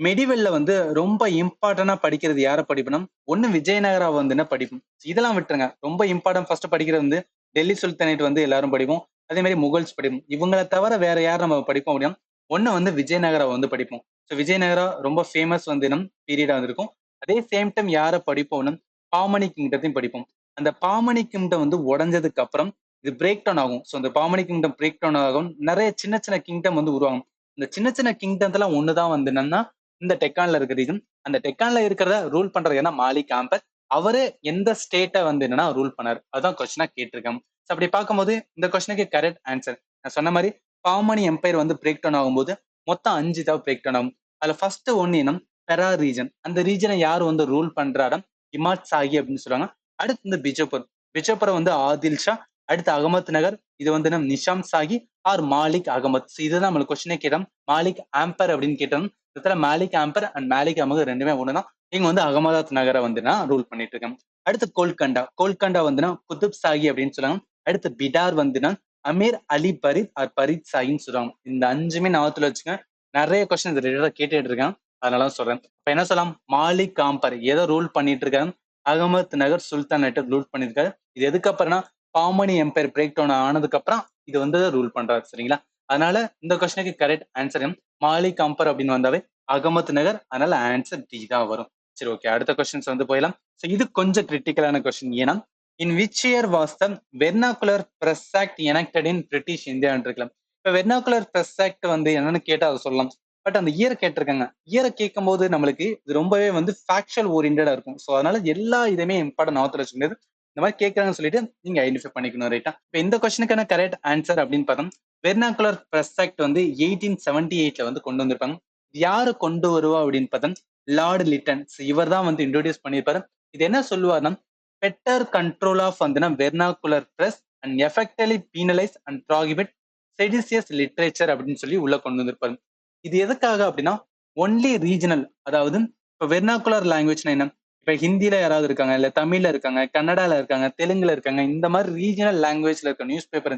மெடிவெல்ல வந்து ரொம்ப இம்பார்ட்டன்டா படிக்கிறது யாரை படிக்கணும், ஒண்ணு விஜயநகரா வந்து என்ன படிப்போம். இதெல்லாம் விட்டுருங்க, ரொம்ப இம்பார்ட்டன்ட் ஃபர்ஸ்ட் படிக்கிறது வந்து டெல்லி சுல்தானேட் வந்து எல்லாரும் படிப்போம். அதே மாதிரி முகல்ஸ் படிப்போம். இவங்களை தவிர வேற யார் நம்ம படிப்போம் அப்படின்னா, ஒண்ணு வந்து விஜயநகரா வந்து படிப்போம். ஸோ விஜயநகரா ரொம்ப ஃபேமஸ் வந்து நம் பீரியடா வந்திருக்கும். அதே சேம் டைம் யாரை படிப்போம்னா, பாமணி கிங்டத்தையும் படிப்போம். அந்த பாமணி கிங்டம் வந்து உடஞ்சதுக்கு அப்புறம் இது பிரேக் டவுன் ஆகும். ஸோ அந்த பாமணி கிங்டம் பிரேக் டவுன் ஆகும், நிறைய சின்ன சின்ன கிங்டம் வந்து உருவாகும். இந்த சின்ன சின்ன கிங்டத்துல ஒண்ணுதான் வந்து என்னன்னா இந்த டெக்கான்ல இருக்கிற ரீஜன். அந்த டெக்கான்ல இருக்கிறத ரூல் பண்றது என்ன, மாலிக் ஆம்பர். அவரு எந்த ஸ்டேட்டை வந்து என்னன்னா ரூல் பண்ணாரு, அதான் கொஸ்டினா கேட்டிருக்காங்க. அப்படி பார்க்கும்போது இந்த கொஸ்டினுக்கு கரெக்ட் ஆன்சர் நான் சொன்ன மாதிரி, பாமணி எம்பையர் வந்து பிரேக் டவுன் ஆகும்போது மொத்தம் 5 தான் பிரேக் டவுன் ஆகும். அதுல ஃபர்ஸ்ட் ஒன்னு என்ன, பெரா ரீஜன். அந்த ரீஜனை யார் வந்து ரூல் பண்றாரா, இமாத் சாகி அப்படின்னு சொல்றாங்க. அடுத்து இந்த பிஜப்பூர். பிஜப்பூரை வந்து ஆதில் ஷா. அடுத்து அகமத் நகர், இது வந்து நம்ம நிஷாம் சாகி ஆர் மாலிக் அகமத். இதுதான் நம்மளுக்கு கொஸ்டினே கேட்டோம். மாலிக் ஆம்பர் அப்படின்னு கேட்டோம். இதுல மாலிக் ஆம்பர் அண்ட் மாலிக் அகமது ரெண்டுமே ஒண்ணுதான். இங்க வந்து அகமதாத் நகரை வந்து ரூல் பண்ணிட்டு இருக்காங்க. அடுத்து கோல்கண்டா. கோல்கண்டா வந்துன்னா குதுப் சாகி அப்படின்னு சொல்லுவாங்க. அடுத்து பிடார் வந்துன்னா அமீர் அலி பரித் ஆர் பரித் சாகின்னு சொல்லுவாங்க. இந்த 5மே ஞாபகத்துல வச்சுங்க. நிறைய கொஸ்டின் ரிலேட்டடா கேட்டுட்டு இருக்காங்க, அதனால சொல்றேன். இப்ப என்ன சொல்லலாம், மாலிக் ஆம்பர் எதை ரூல் பண்ணிட்டு இருக்காங்க, அகமத் நகர் சுல்தானேட்டை ரூல் பண்ணிருக்காரு. இது எதுக்கு அப்புறம்னா பாமணி எம்பையர் பிரேக் டவுன் ஆனதுக்கு அப்புறம் இது வந்து ரூல் பண்றாரு. சரிங்களா? அதனால இந்த கொஸ்டினுக்கு கரெக்ட் ஆன்சர் மாலிக் அம்பர் அப்படின்னு வந்தாவே அகமத் நகர். அதனால ஆன்சர் டி தான் வரும். சரி, ஓகே, அடுத்த கொஸ்டின்ஸ் வந்து போயிடலாம். ஸோ இது கொஞ்சம் கிரிட்டிக்கலான கொஸ்டின். ஏன்னா in which year was the vernacular press act enacted in British இந்தியான்னு இருக்கலாம். இப்ப வெர்னாகுலர் பிரஸ் ஆக்ட் வந்து என்னன்னு கேட்டா அதை சொல்லலாம். பட் அந்த இயர் கேட்டிருக்காங்க. இயரை கேட்கும் போது நம்மளுக்கு இது ரொம்பவே வந்து ஃபேக்சுவல் ஓரியன்டா இருக்கும். ஸோ அதனால எல்லா இதுவுமே இம்பார்ட்டன் ஞாபகத்துல வச்சுக்க முடியாது. இந்த மாதிரி கேட்கறாங்கன்னு சொல்லிட்டு நீங்க ஐடென்டிஃபை பண்ணிக்கணும். ரைட்டா? இப்போ இந்த கொஸ்டினுக்கான கரெக்ட் ஆன்சர் அப்படின்னு பார்த்தோம், வெர்னாகுலர் பிரஸ் ஆக்ட் வந்து 1878 வந்து கொண்டு வந்திருப்பாங்க. யாரு கொண்டு வருவா அப்படின்னு பார்த்தா லார்ட் லிட்டன். இவர் தான் வந்து இன்ட்ரோடியூஸ் பண்ணியிருப்பாரு. இது என்ன சொல்லுவாருன்னா, பெட்டர் கண்ட்ரோல் ஆஃப் வந்து vernacular press and effectively penalise and prohibit seditious literature அப்படின்னு சொல்லி உள்ள கொண்டு வந்திருப்பாரு. இது எதுக்காக அப்படின்னா, ஒன்லி ரீஜனல், அதாவது இப்போ வெர்னாகுலர் லாங்குவேஜ்னா என்ன, இப்ப ஹிந்தில யாராவது இருக்காங்க, இல்ல தமிழ்ல இருக்காங்க, கன்னடால இருக்காங்க, தெலுங்குல இருக்காங்க, இந்த மாதிரி ரீஜனல் லாங்குவேஜ்ல இருக்க நியூஸ் பேப்பர்,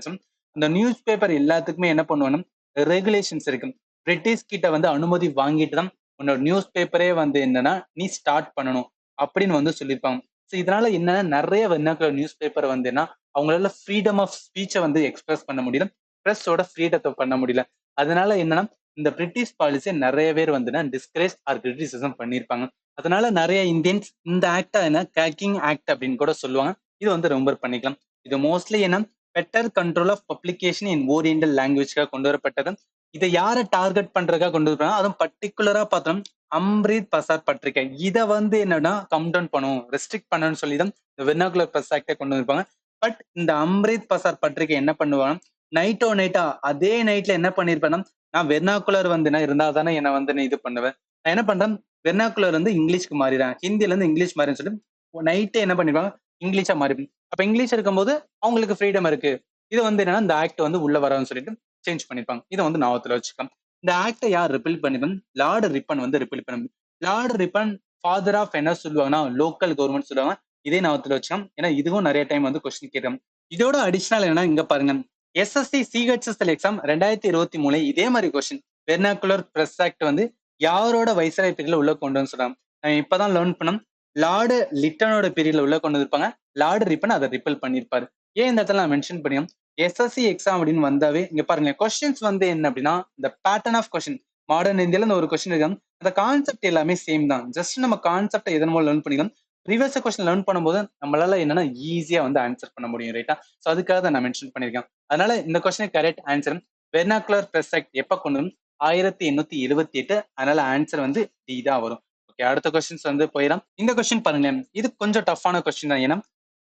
அந்த நியூஸ் பேப்பர் எல்லாத்துக்குமே என்ன பண்ணுவாங்க, ரெகுலேஷன்ஸ் இருக்கு. பிரிட்டிஷ் கிட்ட வந்து அனுமதி வாங்கிட்டு தான் உன்னோட நியூஸ் பேப்பரே வந்து என்னன்னா நீ ஸ்டார்ட் பண்ணணும் அப்படின்னு வந்து சொல்லியிருப்பாங்க. ஸோ இதனால என்னன்னா நிறைய வெர்னாகுலர் நியூஸ் பேப்பர் வந்து என்ன, அவங்களால ஃப்ரீடம் ஆஃப் ஸ்பீச்சை வந்து எக்ஸ்பிரஸ் பண்ண முடியல, பிரஸோட ஃப்ரீடத்தை பண்ண முடியல. அதனால என்னன்னா இந்த பிரிட்டிஷ் பாலிசியை நிறைய பேர் வந்து டிஸ்கரேஜ் ஆர் கிரிட்டிசிசம் பண்ணியிருப்பாங்க. அதனால நிறைய இந்தியன்ஸ் இந்த ஆக்டா என்ன கேக்கிங் ஆக்ட் அப்படின்னு கூட சொல்லுவாங்க. இது வந்து ரொம்ப பண்ணிக்கலாம். இது மோஸ்ட்லி என்ன, better control of publication in oriental லாங்குவேஜ்க்காக கொண்டு வரப்பட்டது. இதை யாரை டார்கெட் பண்றதுக்காக கொண்டு வருவாங்க, அதுவும் பர்டிகுலரா பார்த்தோம் அம்ரித் பசார் பத்திரிகை. இதை வந்து என்னன்னா கம் டவுன் பண்ணும், ரெஸ்ட்ரிக்ட் பண்ணணும்னு சொல்லி தான் இந்த வெர்னாகுலர் பிரஸ் ஆக்டை கொண்டு வந்திருப்பாங்க. பட் இந்த அம்ரித் பசார் பத்திரிகை என்ன பண்ணுவாங்க, நைட்டா அதே நைட்ல என்ன பண்ணிருப்பேன்னா, நான் வெர்னாகுலர் வந்து இருந்தா தானே என்ன வந்து இது பண்ணுவேன், நான் என்ன பண்றேன், வெர்னாகுலர் வந்து இங்கிலீஷ்க்கு மாறிடுறேன், ஹிந்தில இருந்து இங்கிலீஷ் மாறின்னு சொல்லி நைட்டே என்ன பண்ணிருப்பாங்க, இங்கிலீஷா மாறி. அப்ப இங்கிலீஷ் இருக்கும்போது அவங்களுக்கு ஃப்ரீடம் இருக்கு, இது வந்து என்னன்னா இந்த ஆக்ட் வந்து உள்ள வரான்னு சொல்லிட்டு சேஞ்ச் பண்ணிருப்பாங்க. இதை வந்து ஞாபகத்துல வச்சுக்கலாம். இந்த ஆக்டை யார் ரிப்பீல் பண்ணிருப்பாங்க, லார்டு ரிப்பன் வந்து ரிப்பீல் பண்ண. லார்டு ரிப்பன் ஃபாதர் ஆஃப் என்ன சொல்லுவாங்கன்னா லோக்கல் கவர்மெண்ட் சொல்லுவாங்க. இதே ஞாபகத்துல வச்சுக்கலாம். ஏன்னா இதுவும் நிறைய டைம் வந்து கொஸ்டின் கேட்கும். இதோட அடிஷனல் என்னன்னா இங்க பாருங்க, எஸ்எஸ்சி சிஹெச்எஸ்எல் எக்ஸாம் 2023 இதே மாதிரி கொஸ்டின், வெர்னாகுலர் பிரஸ் ஆக்ட் வந்து யாரோட வைஸ்ராய் பீரியட்ல உள்ள கொண்டு வந்து சொல்றாங்க. இப்பதான் லேர்ன் பண்ணோம், லார்டு லிட்டனோட பீரியட்ல உள்ள கொண்டு வந்திருப்பாங்க, லார்டு ரிப்பன் அதை ரிப்பல் பண்ணிருப்பாரு. ஏன் இந்த இடத்துல நான் மென்ஷன் பண்ணியும், எஸ்எஸ்சி எக்ஸாம் அப்படின்னு வந்தாவே இங்க பாருங்க கொஸ்டின்ஸ் வந்து என்ன அப்படின்னா, இந்த பேட்டர்ன் ஆஃப் கொஸ்டின் மாடர்ன் இந்தியால இந்த ஒரு கொஸ்டின் இருக்கு. அந்த கான்செப்ட் எல்லாமே சேம் தான். ஜஸ்ட் நம்ம கான்செப்ட் எதன் மூலம் லேர்ன் பண்ணிக்கலாம். ப்ரீவியஸ் கொஸ்டின் லேர்ன் பண்ணும்போது நம்மளால என்னன்னா ஈஸியா வந்து ஆன்சர் பண்ண முடியும் ரைட்டா. ஸோ அதுக்காக தான் நான் மென்ஷன் பண்ணியிருக்கேன். அதனால இந்த question correct answer vernacular press act எப்ப கொண்டு வந்து 1878. அதனால ஆன்சர் வந்து டி தான் வரும். ஓகே, அடுத்த கொஸ்டின்ஸ் வந்து போயிடலாம். இந்த கொஸ்டின் பாருங்க, இது கொஞ்சம் டஃப்பான கொஸ்டின் தான். ஏன்னா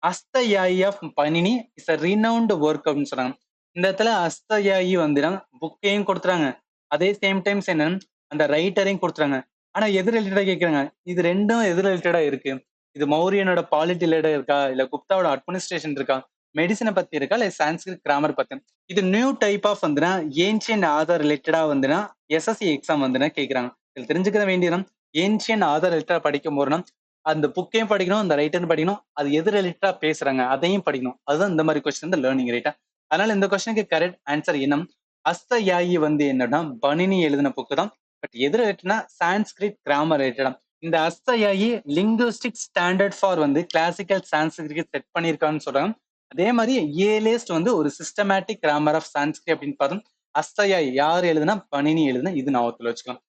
Ashtadhyayi of Panini is a renowned work அப்படின்னு சொல்றாங்க. இந்த இடத்துல அஸ்தயாயி வந்து புக்கையும் கொடுத்துறாங்க, அதே சேம் டைம்ஸ் என்ன அந்த ரைட்டரையும் கொடுத்துறாங்க. ஆனா எது ரிலேட்டடா கேட்கறாங்க, இது ரெண்டும் எது ரிலேட்டடா இருக்கு? இது மௌரியனோட பாலிட்டி ரிலேட்டடா இருக்கா, இல்ல குப்தாவோட அட்மினிஸ்ட்ரேஷன் இருக்கா, மெடிசனை பத்தி இருக்கா, இல்ல சான்ஸ்கிரிட் கிராமர் பத்தி? இது நியூ டைப் ஆஃப் வந்துன்னா ஏன்ஷியன் ஆதார் ரிலேட்டடா வந்துன்னா எஸ்எஸ்சி எக்ஸாம் வந்துன்னா கேட்கறாங்க. இதுல தெரிஞ்சுக்க வேண்டியது ஏன்ஷியன் ஆதார் ரிலேட்டடா படிக்கும் போதுனா அந்த புக்கையும் படிக்கணும், அந்த ரைட்டரும் படிக்கணும், அது எது ரிலேட்டடா பேசுறாங்க அதையும் படிக்கணும். அதுதான் இந்த மாதிரி கொஸ்டின் வந்து லேர்னிங் ரைட்டா. அதனால இந்த கொஸ்டினுக்கு கரெக்ட் ஆன்சர் என்ன, அஸ்தயாயி வந்து என்னன்னா பனினி எழுதின புக்கு தான். பட் எது ரிலேட்டட்னா சான்ஸ்கிரிட் கிராமர் ரிலேட்டடா. இந்த அஸ்தயாயி லிங்குவிஸ்டிக் ஸ்டாண்டர்ட் ஃபார் வந்து கிளாசிக்கல் சான்ஸ்கிரிட் செட் பண்ணியிருக்கான்னு சொல்றாங்க. அதே மாதிரி ஏலேஸ்ட் வந்து ஒரு சிஸ்டமேட்டிக் கிராமர் ஆஃப் சான்ஸ்கிரிட் அப்படின்னு பார்த்தோம். அஸ்தயாயி யார் எழுதுனா, பனினி எழுதுனா, இது ஞாபகத்துல வச்சுக்கலாம்.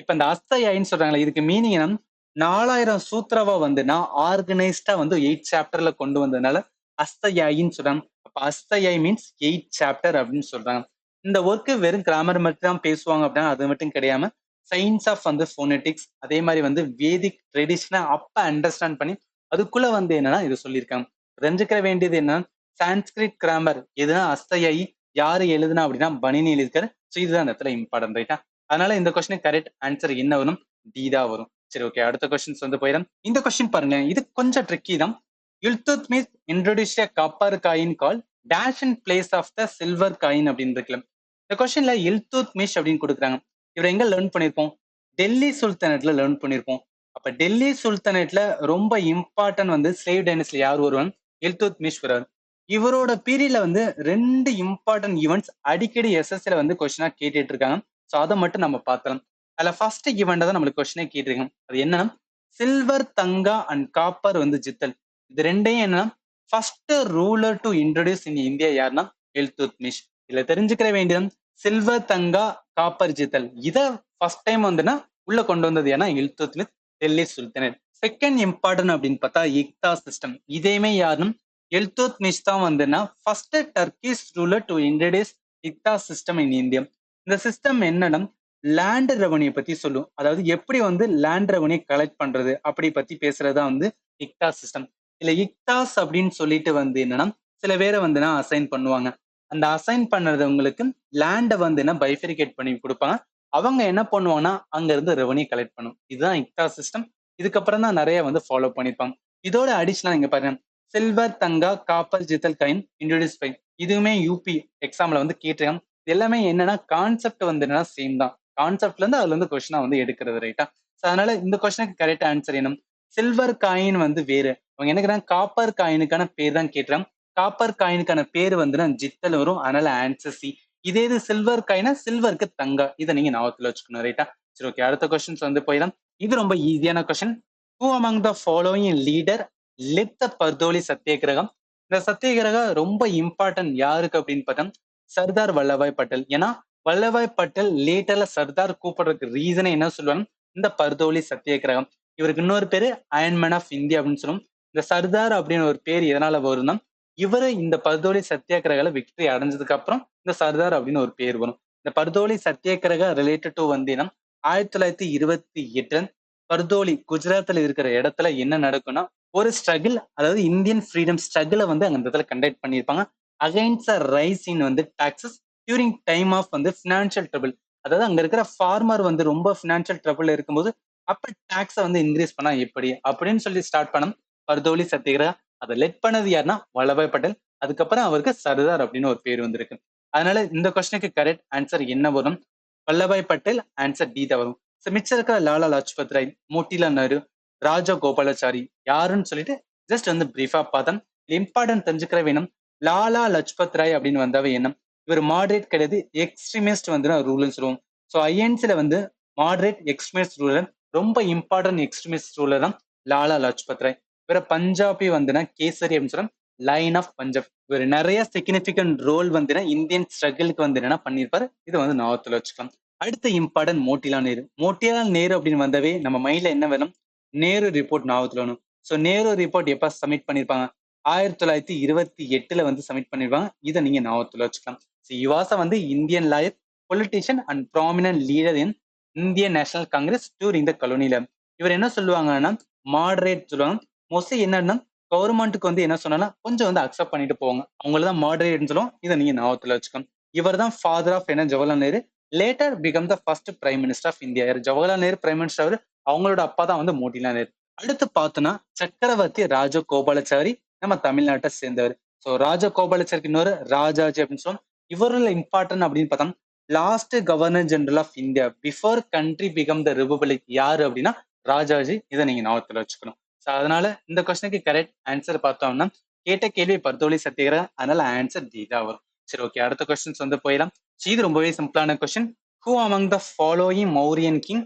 இப்ப இந்த அஸ்தயாயின்னு சொல்றாங்களே, இதுக்கு மீனிங் என்ன, 4000 சூத்ராவா வந்து நான் ஆர்கனைஸ்டா வந்து 8 சாப்டர்ல கொண்டு வந்ததுனால அஸ்தயாயின்னு சொல்றாங்க. அப்ப அஸ்தயாய் மீன்ஸ் 8 சாப்டர் அப்படின்னு சொல்றாங்க. இந்த ஒர்க்கு வெறும் கிராமர் மட்டும் தான் பேசுவாங்க அப்படின்னா அது மட்டும் கிடையாம சயின்ஸ் ஆஃப் வந்து போனெட்டிக்ஸ், அதே மாதிரி வந்து வேதிக் ட்ரெடிஷனை அப்ப அண்டர்ஸ்டாண்ட் பண்ணி அதுக்குள்ள வந்து என்னன்னா இது சொல்லியிருக்காங்க. தெரிஞ்சுக்க வேண்டியது என்ன, சான்ஸ்கிரிட் கிராமர் எதுனா அஸ்தயாயி யாரு எழுதுனா அப்படின்னா பனினி எழுதிருக்காரு. ஸோ இதுதான் இந்த இடத்துல இம்பார்ட்டன்ட் ரைட்டா. அதனால இந்த கொஸ்டின் கரெக்ட் ஆன்சர் என்ன வரும், டி தான் வரும். சரி, ஓகே, அடுத்த கொஸ்டின்ஸ் வந்து போயிடும். இந்த கொஸ்டின் பாருங்க, இது கொஞ்சம் ட்ரிக்கி தான். Iltutmish introduced a copper coin called dash in place of the silver coin அப்படின்னு இருக்குல்ல. இந்த கொஸ்டின்ல இல்துத்மிஷ் அப்படின்னு கொடுக்குறாங்க. இவர் எங்க லேர்ன் பண்ணிருப்போம், டெல்லி சுல்தானேட்ல லேர்ன் பண்ணிருப்போம். அப்ப டெல்லி சுல்தானேட்ல ரொம்ப இம்பார்ட்டன்ட் வந்து ஸ்லேவ் டைனஸ்டில யார் வருவாங்க, இல்துத்மிஷ் வருவார். இவரோட பீரியட்ல வந்து 2 இம்பார்ட்டன்ட் ஈவெண்ட்ஸ் அடிக்கடி எஸ்எஸ்சில வந்து கொஸ்டினா கேட்டுட்டு இருக்காங்க. ஸோ அதை மட்டும் நம்ம பார்த்தலாம். அதுல ஃபர்ஸ்ட் ஈவெண்ட் தான் நம்மளுக்கு கொஸ்டினே கேட்டிருக்காங்க. அது என்னன்னா சில்வர் தங்கா அண்ட் காப்பர் வந்து ஜித்தல். இது ரெண்டையும் என்னன்னா first ruler to introduce in India யாருன்னா இல்துத்மிஷ். இதுல தெரிஞ்சுக்கிற வேண்டியது சில்வர் தங்கா காப்பர் ஜித்தல் இத ஃபர்ஸ்ட் டைம் வந்துன்னா உள்ள கொண்டு வந்தது ஏன்னா Iltutmish Delhi sultanate. Second important அப்படின்னு பார்த்தா இக்தா சிஸ்டம். இதையுமே யாருன்னு இல்துத்மிஷ் தான் வந்துன்னா first Turkish ruler to introduce இக்தா system in India. இந்த சிஸ்டம் என்னன்னா லேண்ட் ரெவன்யூ பத்தி சொல்லும். அதாவது எப்படி வந்து லேண்ட் ரெவன்யூ கலெக்ட் பண்றது அப்படி பத்தி பேசுறதா வந்து இக்தா சிஸ்டம். இல்ல இக்தாஸ் அப்படின்னு சொல்லிட்டு வந்து என்னன்னா சில பேரை வந்து அசைன் பண்ணுவாங்க. அந்த அசைன் பண்ணுறவங்களுக்கு லேண்டை வந்து பைஃபரிகேட் பண்ணி கொடுப்பாங்க. அவங்க என்ன பண்ணுவாங்கன்னா அங்க இருந்து ரெவன்யூ கலெக்ட் பண்ணும். இதுதான் இக்தா சிஸ்டம். இதுக்கப்புறம் தான் நிறைய வந்து ஃபாலோ பண்ணிருப்பாங்க. இதோட அடிஷனலா இங்க பாருங்க, silver tanka copper jital coin introduce by, இதுவுமே யூபி எக்ஸாம்ல வந்து கேட்டிருக்காங்க. எல்லாமே என்னன்னா கான்செப்ட் வந்து என்னன்னா சேம் தான். கான்செப்ட்ல இருந்து அதுல இருந்து கொஸ்டினா வந்து எடுக்கிறது ரைட்டா. அதனால இந்த கொஸ்டினுக்கு கரெக்ட் ஆன்சர் என்ன, சில்வர் காயின் வந்து வேறு. அவங்க என்ன கேட்கறாங்க, காப்பர் காயினுக்கான பேர் தான் கேட்கறாங்க. காப்பர் காயினுக்கான பேர் வந்து ஜித்தல் வரும். அதனால ஆன்சர் சி. இதே இது சில்வர் காயினா சில்வருக்கு தங்கா. இதை நீங்க ஞாபகத்துல வச்சுக்கணும் ரைட்டா. சரி, ஓகே, அடுத்த கொஸ்டின்ஸ் வந்து போயிடலாம். இது ரொம்ப ஈஸியான question. Who among the following leader led the Bardoli Satyagraha. இந்த சத்தியகிரகம் ரொம்ப இம்பார்ட்டன்ட் யாருக்கு அப்படின்னு பார்த்தா சர்தார் வல்லபாய் பட்டேல். ஏன்னா வல்லபாய் பட்டேல் லேட்டர்ல சர்தார் கூப்பிடுறதுக்கு ரீசனே என்ன சொல்லுவாங்க, இந்த பர்தோலி சத்தியகிரகம். இவருக்கு இன்னொரு பேரு அயன்மேன் ஆஃப் இந்தியா அப்படின்னு சொல்லுவோம். இந்த சர்தார் அப்படின்னு ஒரு பேர் எதனால வரும்னா இவரு இந்த பர்தோலி சத்தியாகிரகால விக்டரி அடைஞ்சதுக்கு அப்புறம் இந்த சர்தார் அப்படின்னு ஒரு பேர் வரும். இந்த பர்தோலி சத்தியாகிரக ரிலேட்டட் டு வந்து 1928 பர்தோலி குஜராத்ல இருக்கிற இடத்துல என்ன நடக்கும்னா ஒரு ஸ்ட்ரகிள், அதாவது இந்தியன் ஃப்ரீடம் ஸ்ட்ரகிளை வந்து அந்த இடத்துல கண்டக்ட் பண்ணியிருப்பாங்க. அகைன்ஸ்ட் ரைஸ் இன் வந்து டாக்ஸஸ் டியூரிங் டைம் ஆஃப் வந்து பினான்சியல் ட்ரபிள். அதாவது அங்க இருக்கிற ஃபார்மர் வந்து ரொம்ப பினான்சியல் ட்ரபிள் இருக்கும்போது அப்ப டாக்ஸை வந்து இன்க்ரீஸ் பண்ணா எப்படி அப்படின்னு சொல்லி ஸ்டார்ட் பண்ண பர்தோலி சத்தியகிரகா. அதை லெட் பண்ணது யாருன்னா வல்லபாய் பட்டேல். அதுக்கப்புறம் அவருக்கு சர்தார் அப்படின்னு ஒரு பேர் வந்திருக்கு. அதனால இந்த கொஸ்டினுக்கு கரெக்ட் ஆன்சர் என்ன வரும், வல்லபாய் பட்டேல். ஆன்சர் டி தான் வரும். மிச்சம் இருக்கிற லாலா லாஜ்பத் ராய், மோட்டிலால் நேரு, ராஜா கோபாலாச்சாரி யாருன்னு சொல்லிட்டு ஜஸ்ட் வந்து பிரீஃபா பார்த்தேன். இம்பார்ட்டன்ட் தெரிஞ்சுக்கிற வேணும். லாலா லஜ்பத் ராய் அப்படின்னு வந்தாவே என்ன, இவர் மாடரேட் கிடையாது, எக்ஸ்ட்ரீமிஸ்ட் வந்து ரூல்னு சொல்லுவோம். ஸோ ஐஎன்சில வந்து மாடரேட் எக்ஸ்ட்ரீமிஸ்ட் ரூலர், ரொம்ப இம்பார்ட்டன்ட் எக்ஸ்ட்ரீமிஸ்ட் ரூலர் தான் லாலா லஜ்பத் ராய். இவர பஞ்சாபி வந்துன்னா கேசரி அப்படின்னு சொல்றோம், லைன் ஆஃப் பஞ்சாப். இவர் நிறைய சிக்னிபிகன்ட் ரோல் வந்து இந்தியன் ஸ்ட்ரகிளுக்கு வந்து என்ன பண்ணியிருப்பாரு, இது வந்து ஞாபகத்துல வச்சுக்கலாம். அடுத்த இம்பார்ட்டன்ட் மோட்டிலால் நேரு. மோட்டிலால் நேரு அப்படின்னு வந்தவே நம்ம மைண்ட்ல என்ன வேணும்? நேரு ரிப்போர்ட் ஞாபகத்துல வேணும். ஸோ நேரு ரிப்போர்ட் எப்ப சப்மிட் பண்ணியிருப்பாங்க? 1928ல வந்து சப்மிட் பண்ணிருப்பாங்க. இதை நீங்க ஞாபகத்துல வச்சுக்கலாம். இவாச வந்து Indian lawyer, politician and prominent leader in Indian National Congress during the கலோனியில. இவர் என்ன சொல்லுவாங்கன்னா மாடரேட் சொல்லுவாங்க. மோஸ்ட்லி என்னன்னா கவர்மெண்ட்டுக்கு வந்து என்ன சொன்னாலும் கொஞ்சம் வந்து அக்செப்ட் பண்ணிட்டு போவாங்க. அவங்கள தான் மாடரேட்னு சொல்லுவோம். இதை நீங்க ஞாபகத்துல வச்சுக்கணும். இவர் தான் ஃபாதர் ஆஃப் என்ன Jawaharlal Nehru. Later become the first prime minister of India. Jawaharlal Nehru prime minister. அவங்களோட அப்பா தான் வந்து மோட்டிலால் நேரு. அடுத்து பார்த்தோம்னா சக்கரவர்த்தி ராஜகோபாலாச்சாரி நம்ம தமிழ்நாட்டை சேர்ந்தவர். ஸோ ராஜகோபாலாச்சாரிக்கு இன்னொரு ராஜாஜி அப்படின்னு சொல்லுவோம். இவரோட இம்பார்ட்டன்ட் அப்படின்னு பார்த்தோம் last governor general of India before country become the republic யாரு அப்படின்னா ராஜாஜி. இதை நீங்க ஞாபகத்துல வச்சுக்கணும். ஸோ அதனால இந்த கொஸ்டினுக்கு கரெக்ட் ஆன்சர் பார்த்தோம்னா கேட்ட கேள்வி பர்தோலி சத்தியகிரகம். அதனால ஆன்சர் டி தான் வரும். சரி, ஓகே, அடுத்த கொஸ்டின்ஸ் வந்து போயிடலாம். இது ரொம்பவே சிம்பிளான question. Who among the following Mauryan king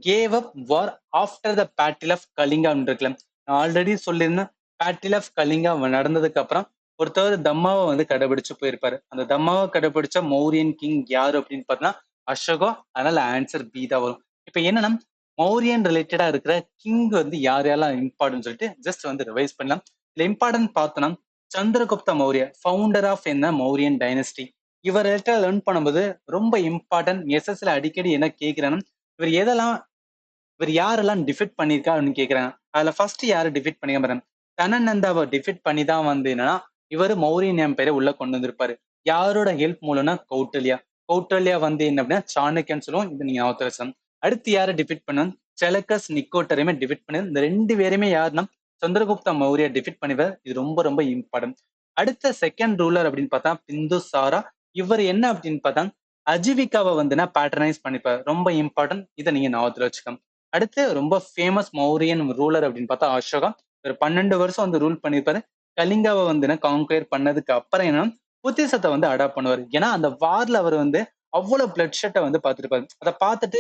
gave up war after the battle of Kalinga இருக்குல்ல. நான் ஆல்ரெடி சொல்லியிருந்தேன், பேட்டில் ஆஃப் கலிங்கா நடந்ததுக்கு அப்புறம் ஒருத்தர் தம்மாவை வந்து கடைபிடிச்சு போயிருப்பாரு. அந்த தம்மாவை கடைபிடிச்ச மௌரியன் கிங் யாரு அப்படின்னு பார்த்தீங்கன்னா அசோகா. அதனால ஆன்சர் பி தான் வரும். இப்ப என்னன்னா மௌரியன் ரிலேட்டடா இருக்கிற கிங் வந்து யார் யாரெல்லாம் இம்பார்ட்டன் சொல்லிட்டு ஜஸ்ட் வந்து ரிவைஸ் பண்ணலாம். இதுல இம்பார்ட்டன்ட் பார்த்தோம்னா சந்திரகுப்த மௌரிய, ஃபவுண்டர் ஆஃப் என்ன மௌரியன் டைனஸ்டி. இவர் லேர்ன் பண்ணும்போது ரொம்ப இம்பார்ட்டன்ட். எஸ்எஸ்ல அடிக்கடி என்ன கேட்கிறேன்னா இவர் யாரெல்லாம் டிஃபிட் பண்ணியிருக்கா அப்படின்னு கேட்கிறாங்க. அதுல ஃபர்ஸ்ட் யாரு டிஃபிட் பண்ணிக்க பாருங்க. தனநந்தாவை டிஃபிட் பண்ணி தான் வந்து என்னன்னா இவர் மௌரியன் எம்பையரை உள்ள கொண்டு வந்திருப்பாரு. யாரோட ஹெல்ப் மூலம்னா கௌட்டல்யா. கௌட்டல்யா வந்து என்ன அப்படின்னா சாணக்கியன்னு சொல்லுவோம். இது நீங்க அவசரம். அடுத்து யாரை டிஃபிட் பண்ணும்? செலக்கஸ் நிக்கோட்டரையுமே டிஃபிட் பண்ணு. இந்த ரெண்டு பேருமே யாருன்னா சந்திரகுப்த மௌரிய டிஃபிட் பண்ணிவர். இது ரொம்ப ரொம்ப இம்பார்ட்டன்ட். அடுத்த செகண்ட் ரூலர் அப்படின்னு பார்த்தா பிந்துசாரா. இவர் என்ன அப்படின்னு பார்த்தா அஜிவிகாவை வந்து பேட்டர்னைஸ் பண்ணிப்பார். ரொம்ப இம்பார்ட்டன்ட். இதை நீங்க ஞாபகத்துல வச்சுக்கோங்க. அடுத்து ரொம்ப ஃபேமஸ் மௌரியன் ரூலர் அப்படின்னு பார்த்தா அசோகா. ஒரு 12 வருஷம் வந்து ரூல் பண்ணிருப்பாரு. கலிங்காவை வந்து கான்குயர் பண்ணதுக்கு அப்புறம் என்ன புத்திசத்தை வந்து அடாப்ட் பண்ணுவார். ஏன்னா அந்த வார்ல அவர் வந்து அவ்வளவு பிளட் ஷெட்டை வந்து பார்த்துருப்பாரு. அதை பார்த்துட்டு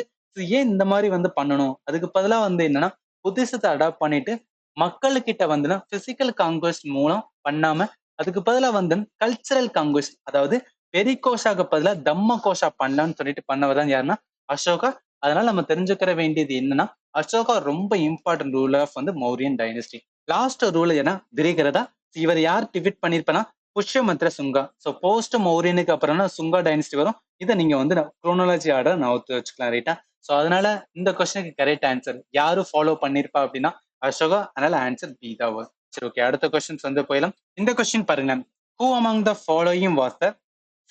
ஏன் இந்த மாதிரி வந்து பண்ணணும், அதுக்கு பதிலாக வந்து என்னன்னா புத்திசத்தை அடாப்ட் பண்ணிட்டு மக்களுக்கிட்ட வந்து பிசிக்கல் கான்குவெஸ்ட் மூலம் பண்ணாம அதுக்கு பதிலாக வந்து கல்ச்சரல் கான்குவெஸ்ட், அதாவது பெரி கோஷாக்கு பதிலாக தம்ம கோஷா பண்ணலாம்னு சொல்லிட்டு பண்ணவர் தான் யாருன்னா அசோகா. அதனால நம்ம தெரிஞ்சுக்கிற வேண்டியது என்னன்னா அசோகா ரொம்ப இம்பார்ட்டன்ட் ரூலர் ஆஃப் வந்து மௌரியன் டைனஸ்டி. லாஸ்ட் ரூலர் ஏன்னா விரிகிறதா. இவர் யார் டிஃபிட் பண்ணிருப்பேன்னா புஷ்யமந்திர சுங்கா. ஸோ போஸ்ட் மௌரியனுக்கு அப்புறம் சுங்கா டைனஸ்டி வரும். இதை நீங்க வந்து குரோனாலஜி ஆர்டர் நான் ஒத்து வச்சுக்கலாம், ரைட்டா. ஸோ அதனால இந்த கொஸ்டினுக்கு கரெக்ட் ஆன்சர் யாரு ஃபாலோ பண்ணிருப்பா அப்படின்னா அசோகா. அதனால ஆன்சர் பி தான் வரும். சரி, ஓகே, அடுத்த கொஸ்டின்ஸ் வந்து போயிடலாம். இந்த கொஸ்டின் பாருங்க. Who among the following was the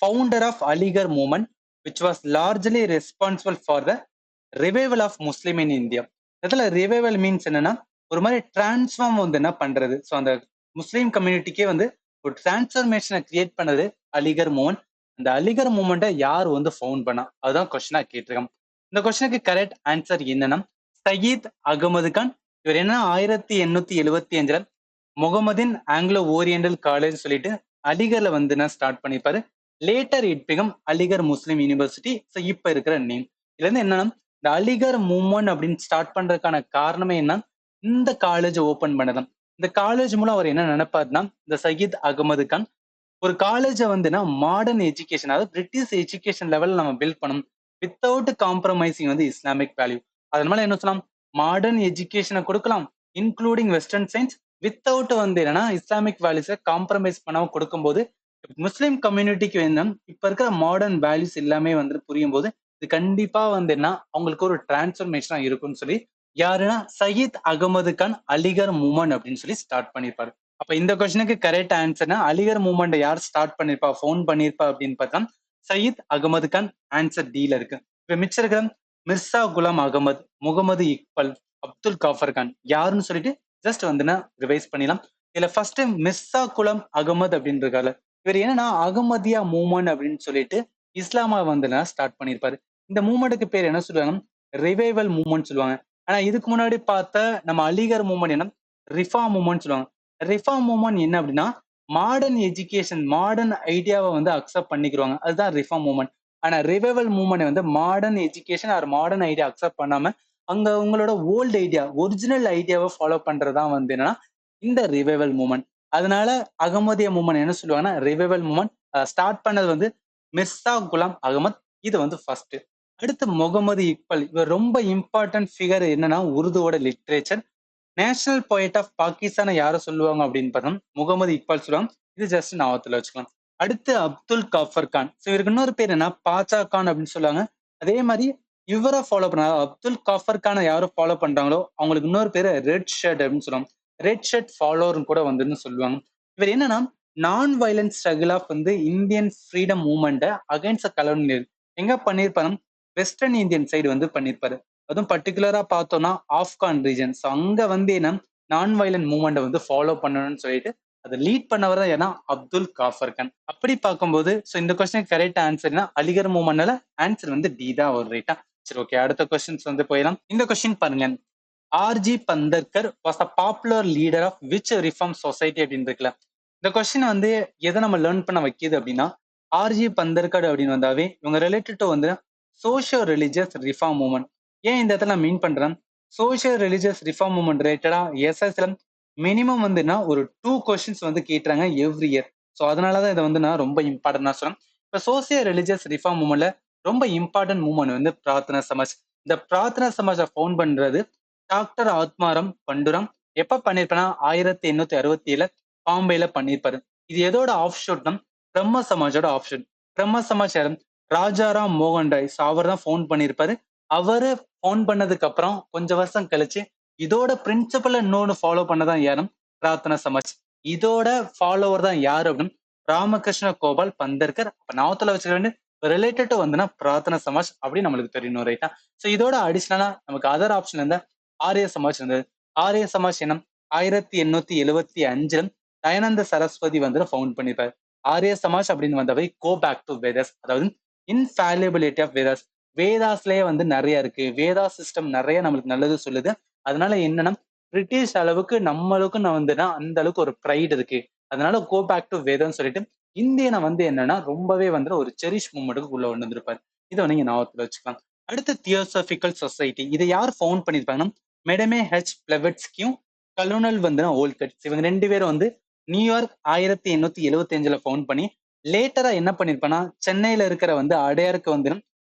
founder of Aligarh movement which was largely responsible for the revival of Muslim in India. இதுல ரிவைவல் மீன்ஸ் என்னன்னா ஒரு மாதிரி டிரான்ஸ்ஃபார்ம் வந்து என்ன பண்றது. ஸோ அந்த முஸ்லீம் கம்யூனிட்டிக்கே வந்து ஒரு டிரான்ஸ்ஃபர்மேஷனை கிரியேட் பண்ணது அலிகர் மூவ்மெண்ட். அந்த அலிகர் மூவ்மெண்ட்டை யார் வந்து ஃபவுண்ட் பண்ணா, அதுதான் கொஸ்டினா கேட்டிருக்கோம். இந்த கொஸ்டினுக்கு கரெக்ட் ஆன்சர் என்னன்னா சயீத் அகமது கான். இவர் என்ன 1875ல முகமதின் ஆங்கிலோ ஓரியண்டல் காலேஜ் சொல்லிட்டு அலிகர்ல வந்து ஸ்டார்ட் பண்ணிப்பாரு. Later it became Aligarh Muslim University. So இப்ப இருக்கிற நேம். இதுல இருந்து என்னன்னா இந்த அலிகர் மூவ்மெண்ட் அப்படின்னு ஸ்டார்ட் பண்றதுக்கான காரணமே என்ன, இந்த காலேஜ் ஓபன் பண்ணதான். இந்த காலேஜ் மூலம் அவர் என்ன நினைப்பாருன்னா இந்த சயீத் அகமது கான் ஒரு காலேஜை வந்துன்னா மாடர்ன் எஜுகேஷன், அதாவது பிரிட்டிஷ் எஜுகேஷன் லெவலில் நம்ம பில்ட் பண்ணணும் வித்தவுட் காம்ப்ரமைசிங் வந்து இஸ்லாமிக் வேல்யூ. அதனால என்ன சொல்லலாம், மாடர்ன் எஜுகேஷனை கொடுக்கலாம் இன்க்ளூடிங் வெஸ்டர்ன் சயின்ஸ் வித்தவுட் வந்து என்னன்னா இஸ்லாமிக் வேல்யூஸை காம்ப்ரமைஸ் பண்ணாம கொடுக்கும்போது முஸ்லீம் கம்யூனிட்டிக்கு வேணும் இப்ப இருக்கிற மாடர்ன் வேல்யூஸ் எல்லாமே வந்து புரியும் போது இது கண்டிப்பா வந்து என்ன அவங்களுக்கு ஒரு டிரான்ஸ்பர்மேஷனா இருக்கும்னு சொல்லி யாருன்னா சயீத் அகமது கான் அலிகர் மூவ்மெண்ட் அப்படின்னு சொல்லி ஸ்டார்ட் பண்ணிருப்பாரு. அப்ப இந்த கொஸ்டினுக்கு கரெக்ட் ஆன்சர்னா அலிகர் மூவ்மெண்ட் யார் ஸ்டார்ட் பண்ணிருப்பா, ஃபவுண்ட் பண்ணிருப்பா அப்படின்னு பார்த்தா சயீத் அகமது கான். ஆன்சர் டீல இருக்கு. இப்ப மிச்சம் இருக்கிற மிர்சா குலாம் அகமது, முகமது இக்பல், அப்துல் காஃபர் கான் யாருன்னு சொல்லிட்டு ஜஸ்ட் வந்து ரிவைஸ் பண்ணிடலாம். இதுல ஃபர்ஸ்ட் மிர்சா குலாம் அகமது அப்படின்னு இருக்காரு. இவர் என்னன்னா அகமதியா மூவ்மெண்ட் அப்படின்னு சொல்லிட்டு இஸ்லாமா வந்து ஸ்டார்ட் பண்ணிருப்பாரு. இந்த மூவ்மெண்ட்டுக்கு பேர் என்ன சொல்லுவாங்க, ரிவைவல் மூவ்மெண்ட் சொல்லுவாங்க. ஆனா இதுக்கு முன்னாடி பார்த்த நம்ம அலிகர் மூவ்மெண்ட் என்ன ரிஃபார்ம் மூவ்மெண்ட் சொல்லுவாங்க. ரிஃபார்ம் மூவ்மெண்ட் என்ன அப்படின்னா மாடர்ன் எஜுகேஷன், மாடர்ன் ஐடியாவை வந்து அக்செப்ட் பண்ணிக்கிறாங்க, அதுதான் ரிஃபார்ம் மூவ்மெண்ட். ஆனா ரிவைவல் மூவ்மெண்ட் வந்து modern education or modern idea accept பண்ணாம அங்க உங்களோட ஓல்டு ஐடியா, ஒரிஜினல் ஐடியாவை ஃபாலோ பண்றதுதான் வந்து என்னன்னா இந்த ரிவைவல் மூவ்மெண்ட். அதனால அகமதிய மூவ்மெண்ட் என்ன சொல்லுவாங்கன்னா ரிவைவல் மூவ்மெண்ட். ஸ்டார்ட் பண்ணது வந்து மிர்சா குலாம் அகமது. இது வந்து ஃபர்ஸ்ட். அடுத்து முகமது இக்பால். இவர் ரொம்ப இம்பார்ட்டன்ட் ஃபிகர் என்னன்னா உருதுவோட லிட்ரேச்சர். நேஷனல் போயட் ஆஃப் பாகிஸ்தானை யார சொல்லுவாங்க அப்படின்னு பார்த்தா முகமது இக்பால் சொல்லுவாங்க. இது ஜஸ்ட் ஞாபகத்துல வச்சுக்கலாம். அடுத்து அப்துல் கஃபர் கான். ஸோ இவருக்கு இன்னொரு பேர் என்ன பாச்சா கான் அப்படின்னு சொல்லுவாங்க. அதே மாதிரி இவரை ஃபாலோ பண்ண அப்துல் கஃபர் கானை யாரும் ஃபாலோ பண்றாங்களோ அவங்களுக்கு இன்னொரு பேரு ரெட் ஷர்ட் அப்படின்னு சொல்லுவாங்க. ரெட் ஷர்ட் ஃபாலோவர்னு கூட வந்துன்னு சொல்லுவாங்க. இவர் என்னன்னா nonviolence struggle of Indian freedom மூவ்மெண்ட்டை அகைன்ஸ்ட் கலோனியல் எங்க பண்ணியிருப்பாரு, வெஸ்டர்ன் இந்தியன் சைடு பண்ணியிருப்பாரு. அதுவும் பர்டிகுலரா பார்த்தோம்னா ஆப்கான் ரீஜன். ஸோ அங்க என்ன நான் வயலன்ட் மூவ்மெண்ட்டை ஃபாலோ பண்ணணும்னு சொல்லிட்டு அதை லீட் பண்ணவர் தான் ஏன்னா அப்துல் காஃபர் கான். அப்படி பார்க்கும்போது ஸோ இந்த கொஸ்டின் கரெக்ட் ஆன்சர்னா அலிகர் மூவ்மெண்ட்னால ஆன்சர் டி தான் வரும் ரைட்டா. சரி ஓகே, அடுத்த கொஸ்டின்ஸ் போயிடலாம். இந்த கொஸ்டின் பாருங்க, R G Bhandarkar was a popular leader of which reform society அப்படின்னு இருக்குல்ல. இந்த கொஸ்டின் எதை நம்ம லேர்ன் பண்ண வைக்கிது அப்படின்னா ஆர்ஜி பந்தர்கர் அப்படின்னு வந்தாவே இவங்க related to socio religious reform movement. ஏன் இந்த இடத்துல நான் மீன் பண்றேன், சோஷியோ ரிலிஜியஸ் ரிஃபார்ம் மூவ்மெண்ட் ரிலேட்டடா எஸ்எஸ்ல மினிமம் ஒரு 2 கொஸ்டின்ஸ் கேட்டுறாங்க எவ்ரி இயர். ஸோ அதனாலதான் இதை நான் ரொம்ப இம்பார்ட்டன்டா சொல்றேன். இப்போ சோசியோ ரிலிஜியஸ் ரிஃபார்ம் மூவ்மெண்ட்ல ரொம்ப இம்பார்ட்டன்ட் மூவ்மெண்ட் பிரார்த்தனா சமாஜ். இந்த பிரார்த்தனா சமாஜை ஃபவுண்ட் பண்றது டாக்டர் ஆத்மாராம் பண்டுராம். எப்ப பண்ணிருப்பேன்னா 1867 பாம்பேல பண்ணிருப்பாரு. இது எதோட ஆஃப் ஷூட்னா பிரம்ம சமாஜோட ஆஃப் ஷூட். பிரம்ம சமாஜ் ராஜாராம் மோகன் ராய் அவர் தான் ஃபவுண்ட் பண்ணிருப்பாரு. அவரு ஃபவுண்ட் பண்ணதுக்கு அப்புறம் கொஞ்சம் வருஷம் கழிச்சு இதோட பிரின்சிபலை இன்னொன்னு ஃபாலோ பண்ணதான் யாரும் பிரார்த்தனா சமாஜ். இதோட ஃபாலோவர் தான் யாரு அப்படின்னு ராமகிருஷ்ண கோபால் பந்தர்கர். அப்ப நாவத்துல வச்சுக்க வேண்டிய ரிலேட்டட் பிரார்த்தனா சமாஜ் அப்படின்னு நம்மளுக்கு தெரியணும் ரைட்டா. ஸோ இதோட அடிஷனலா நமக்கு அதர் ஆப்ஷன் இருந்தா ஆரிய சமாஜ் இருந்தது. ஆரிய சமாஜ் 1875 தயானந்த சரஸ்வதி ஃபவுண்ட் பண்ணிருப்பாரு. ஆரிய சமாஜ் அப்படின்னு வந்தவை கோ பேக் டு வேதாஸ், அதாவது இன்ஃபாலிபிலிட்டி ஆஃப் வேதாஸ். வேதாஸ்லயே நிறைய இருக்கு, வேதா சிஸ்டம் நிறைய நம்மளுக்கு நல்லது சொல்லுது. அதனால என்னன்னா பிரிட்டிஷ் அளவுக்கு நம்மளுக்கும் அந்த அளவுக்கு ஒரு ப்ரைட் இருக்கு. அதனால கோ பேக் டு வேதம்னு சொல்லிட்டு இந்தியனை என்னன்னா ரொம்பவே ஒரு செரிஷ் மூமெண்ட்டுக்கு உள்ள வந்திருப்பாரு. இதை நீங்க ஞாபகத்துல வச்சுக்கலாம். அடுத்து தியோசபிக்கல் சொசைட்டி. இதை யார் ஃபவுண்ட் பண்ணிருப்பாங்கன்னா மெடமே ஹெச் பிளவெட்ஸ்கியும் கலோனல் ஓல்கட்ஸ். இவங்க 2 பேரும் நியூயார்க் 1875 ஃபவுண்ட் பண்ணி லேட்டரா என்ன பண்ணிருப்பான்னா சென்னையில இருக்கிற அடையாருக்கு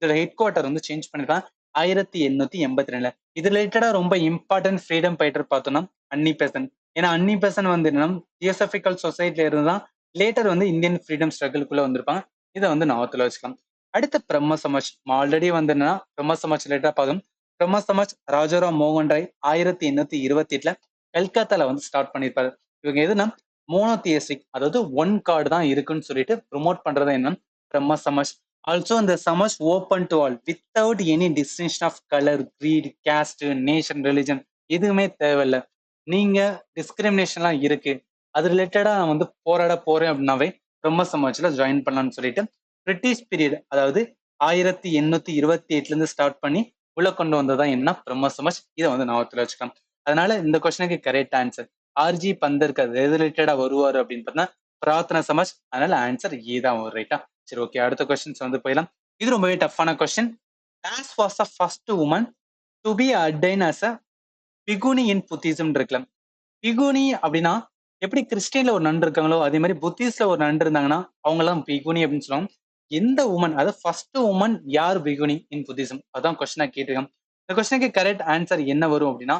இதோட ஹெட் குவார்டர் சேஞ்ச் பண்ணிருப்பாங்க 1882. இது ரிலேட்டடா ரொம்ப இம்பார்ட்டன்ட் ஃப்ரீடம் ஃபைட்டர் பார்த்தோம்னா அன்னி பெசன்ட். ஏன்னா அன்னி பெசன்ட் என்னன்னா தியோசபிக்கல் சொசைட்டில இருந்து தான் லேட்டர் இந்தியன் ஃப்ரீடம் ஸ்ட்ரகிள்குள்ள வந்திருப்பாங்க. இதை ஞாபகத்துல வச்சுக்கலாம். அடுத்த பிரம்ம சமாஜ் ஆல்ரெடி என்னன்னா பிரம்ம சமாஜ் ரிலேட்டடா பார்த்தோம். பிரம்ம சமாஜ் ராஜாராம் மோகன் ராய் 1828 கல்கத்தால ஸ்டார்ட் பண்ணிருப்பாரு. இவங்க எதுனா மோனோதியஸ்டிக், அதாவது ஒன் கார்டு தான் இருக்குன்னு சொல்லிட்டு ப்ரொமோட் பண்றது என்ன பிரம்ம சமாஜ். ஆல்சோ இந்த Samaj open to all without any distinction of colour, creed, caste, nation, religion எதுவுமே தேவையில்லை. நீங்க டிஸ்கிரிமினேஷன்லாம் இருக்கு, அது ரிலேட்டடா நான் போராட போறேன் அப்படின்னாவே பிரம்ம சமாஜ்ல ஜாயின் பண்ணலாம்னு சொல்லிட்டு பிரிட்டிஷ் பீரியட், அதாவது 1828 இருந்து ஸ்டார்ட் பண்ணி உள்ள கொண்டு வந்ததான் என்ன பிரம்ம சமாஜ். இதை ஞாபகத்துல வச்சுக்கலாம். அதனால இந்த கொஸ்டினுக்கு கரெக்ட் ஆன்சர் ஆர்ஜி பந்தர்கர் எது ரிலேட்டடா வருவாரு அப்படின்னு பார்த்தா பிரார்த்தனா சமாஜ். அதனால ஆன்சர் ஏ தான் வரும் ரைட்டா. சரி ஓகே, அடுத்த கொஸ்டின்ஸ் போயிடலாம். இது ரொம்பவே டஃப்பான question. As was the first woman to be ordained as a bhikkhuni in Buddhism இருக்கலாம். பிகுனி அப்படின்னா எப்படி கிறிஸ்டியன்ல ஒரு நண்டு இருக்காங்களோ அதே மாதிரி புத்திஸ்ட்ல ஒரு நண்டு இருந்தாங்கன்னா அவங்க எல்லாம் பிகுனி அப்படின்னு சொல்லுவாங்க. எந்த உமன், அதாவது ஃபர்ஸ்ட் உமன் யார் பிகுனி இன் புத்திசம், அதான் கொஸ்டினா கேட்டிருக்காங்க. இந்த கொஸ்டினுக்கு கரெக்ட் ஆன்சர் என்ன வரும் அப்படின்னா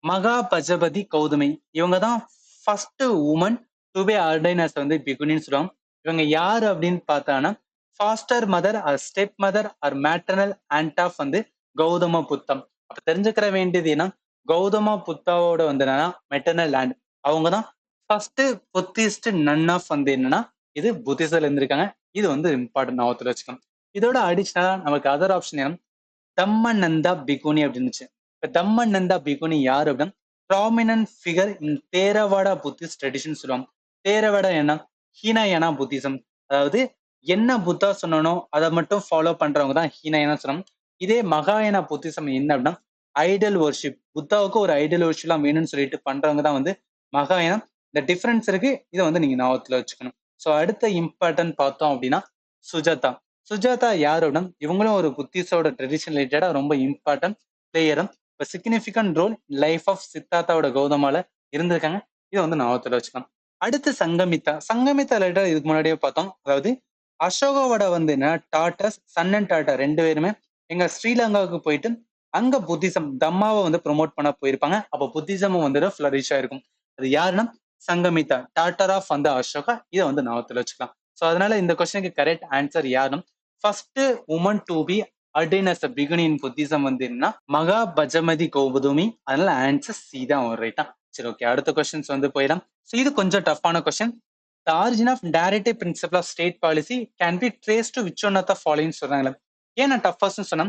மகா பஜபதி கௌதமி. இவங்க தான் first woman to be ordained as பிகுனின்னு சொல்லுவாங்க. இவங்க யாரு அப்படின்னு பார்த்தாங்கன்னா foster mother or step mother or maternal aunt of Gautama Buddha. அப்ப தெரிஞ்சுக்கிற வேண்டியது என்ன, கௌதம புத்தாவோட என்னன்னா மெட்டர்னல் லேண்ட். அவங்க தான் ஃபர்ஸ்ட் புத்திஸ்ட் நன் ஆஃப் என்னன்னா இது புத்திஸ்ட்ல இருந்திருக்காங்க. இது இம்பார்ட்டன்ட் ஞாபகத்துல வச்சுக்கணும். இதோட அடிஷனலா நமக்கு அதர் ஆப்ஷன் என்ன தம்மநந்தா பிகுனி அப்படின்னு. இப்ப தம்மநந்தா பிகுனி யாரு அப்படின்னா prominent figure in Theravada Buddhist tradition சொல்லுவாங்க. தேரவாடா என்ன ஹீனயானா புத்திசம், அதாவது என்ன புத்தா சொன்னனோ அதை மட்டும் ஃபாலோ பண்றவங்க தான் ஹீனயானா சொல்லுவாங்க. இதே மகாயானா புத்திசம் என்ன அப்படின்னா ஐடல் வர்ஷிப், புத்தாவுக்கு ஒரு ஐடல் வர்ஷிப்லாம் வேணும்னு சொல்லிட்டு பண்றவங்க தான் மகாயானம். இந்த டிஃபரன்ஸ் இருக்கு, இதை நீங்க ஞாபகத்துல வச்சுக்கணும். ஸோ அடுத்த இம்பார்ட்டன்ட் பார்த்தோம் அப்படின்னா சுஜாதா. சுஜாதா யாரோட இவங்களும் ஒரு புத்திஸ்டோட ட்ரெடிஷன் ரிலேட்டடா ரொம்ப இம்பார்ட்டன்ட் பிளேயரும் இப்போ சிக்னிஃபிகன்ட் ரோல் லைஃப் ஆஃப் சித்தார்த்தாவோட கௌதமால இருந்திருக்காங்க. இதை ஞாபகத்துல வச்சுக்கலாம். அடுத்து சங்கமித்தா. சங்கமித்தா ரிலேட்டட் இதுக்கு முன்னாடியே பார்த்தோம். அதாவது அசோகாவோட என்ன டாட்டர்ஸ் சன் அண்ட் டாட்டர் 2 பேருமே எங்க ஸ்ரீலங்காவுக்கு போயிட்டு அங்க புத்திசம் தம்மாவை வந்து ப்ரொமோட் பண்ண போயிருப்பாங்க. அப்ப புத்திசமும் வந்து ஃபிளரிஷ் ஆயிருக்கும். அது யாருன்னா சங்கமிதா, டாட்டர் ஆஃப் வந்து அசோகா. இதை வந்து ஞாபகத்துல வச்சுக்கலாம். ஸோ அதனால இந்த கொஸ்டினுக்கு கரெக்ட் ஆன்சர் யாருன்னா first woman to be ordained as a bikini in Buddhism வந்து என்ன மகா பஜமதி கௌதமி. அதனால ஆன்சர் சி தான் வரும். ரைட்டா? சரி, ஓகே. அடுத்த கொஸ்டின்ஸ் வந்து போயிடலாம். ஸோ இது கொஞ்சம் டஃப்பான question. The origin of directive principle of state policy can be traced to which one of the following சொல்றாங்களே. ஏன் நான் டஃபஸ்ட்னு சொன்னா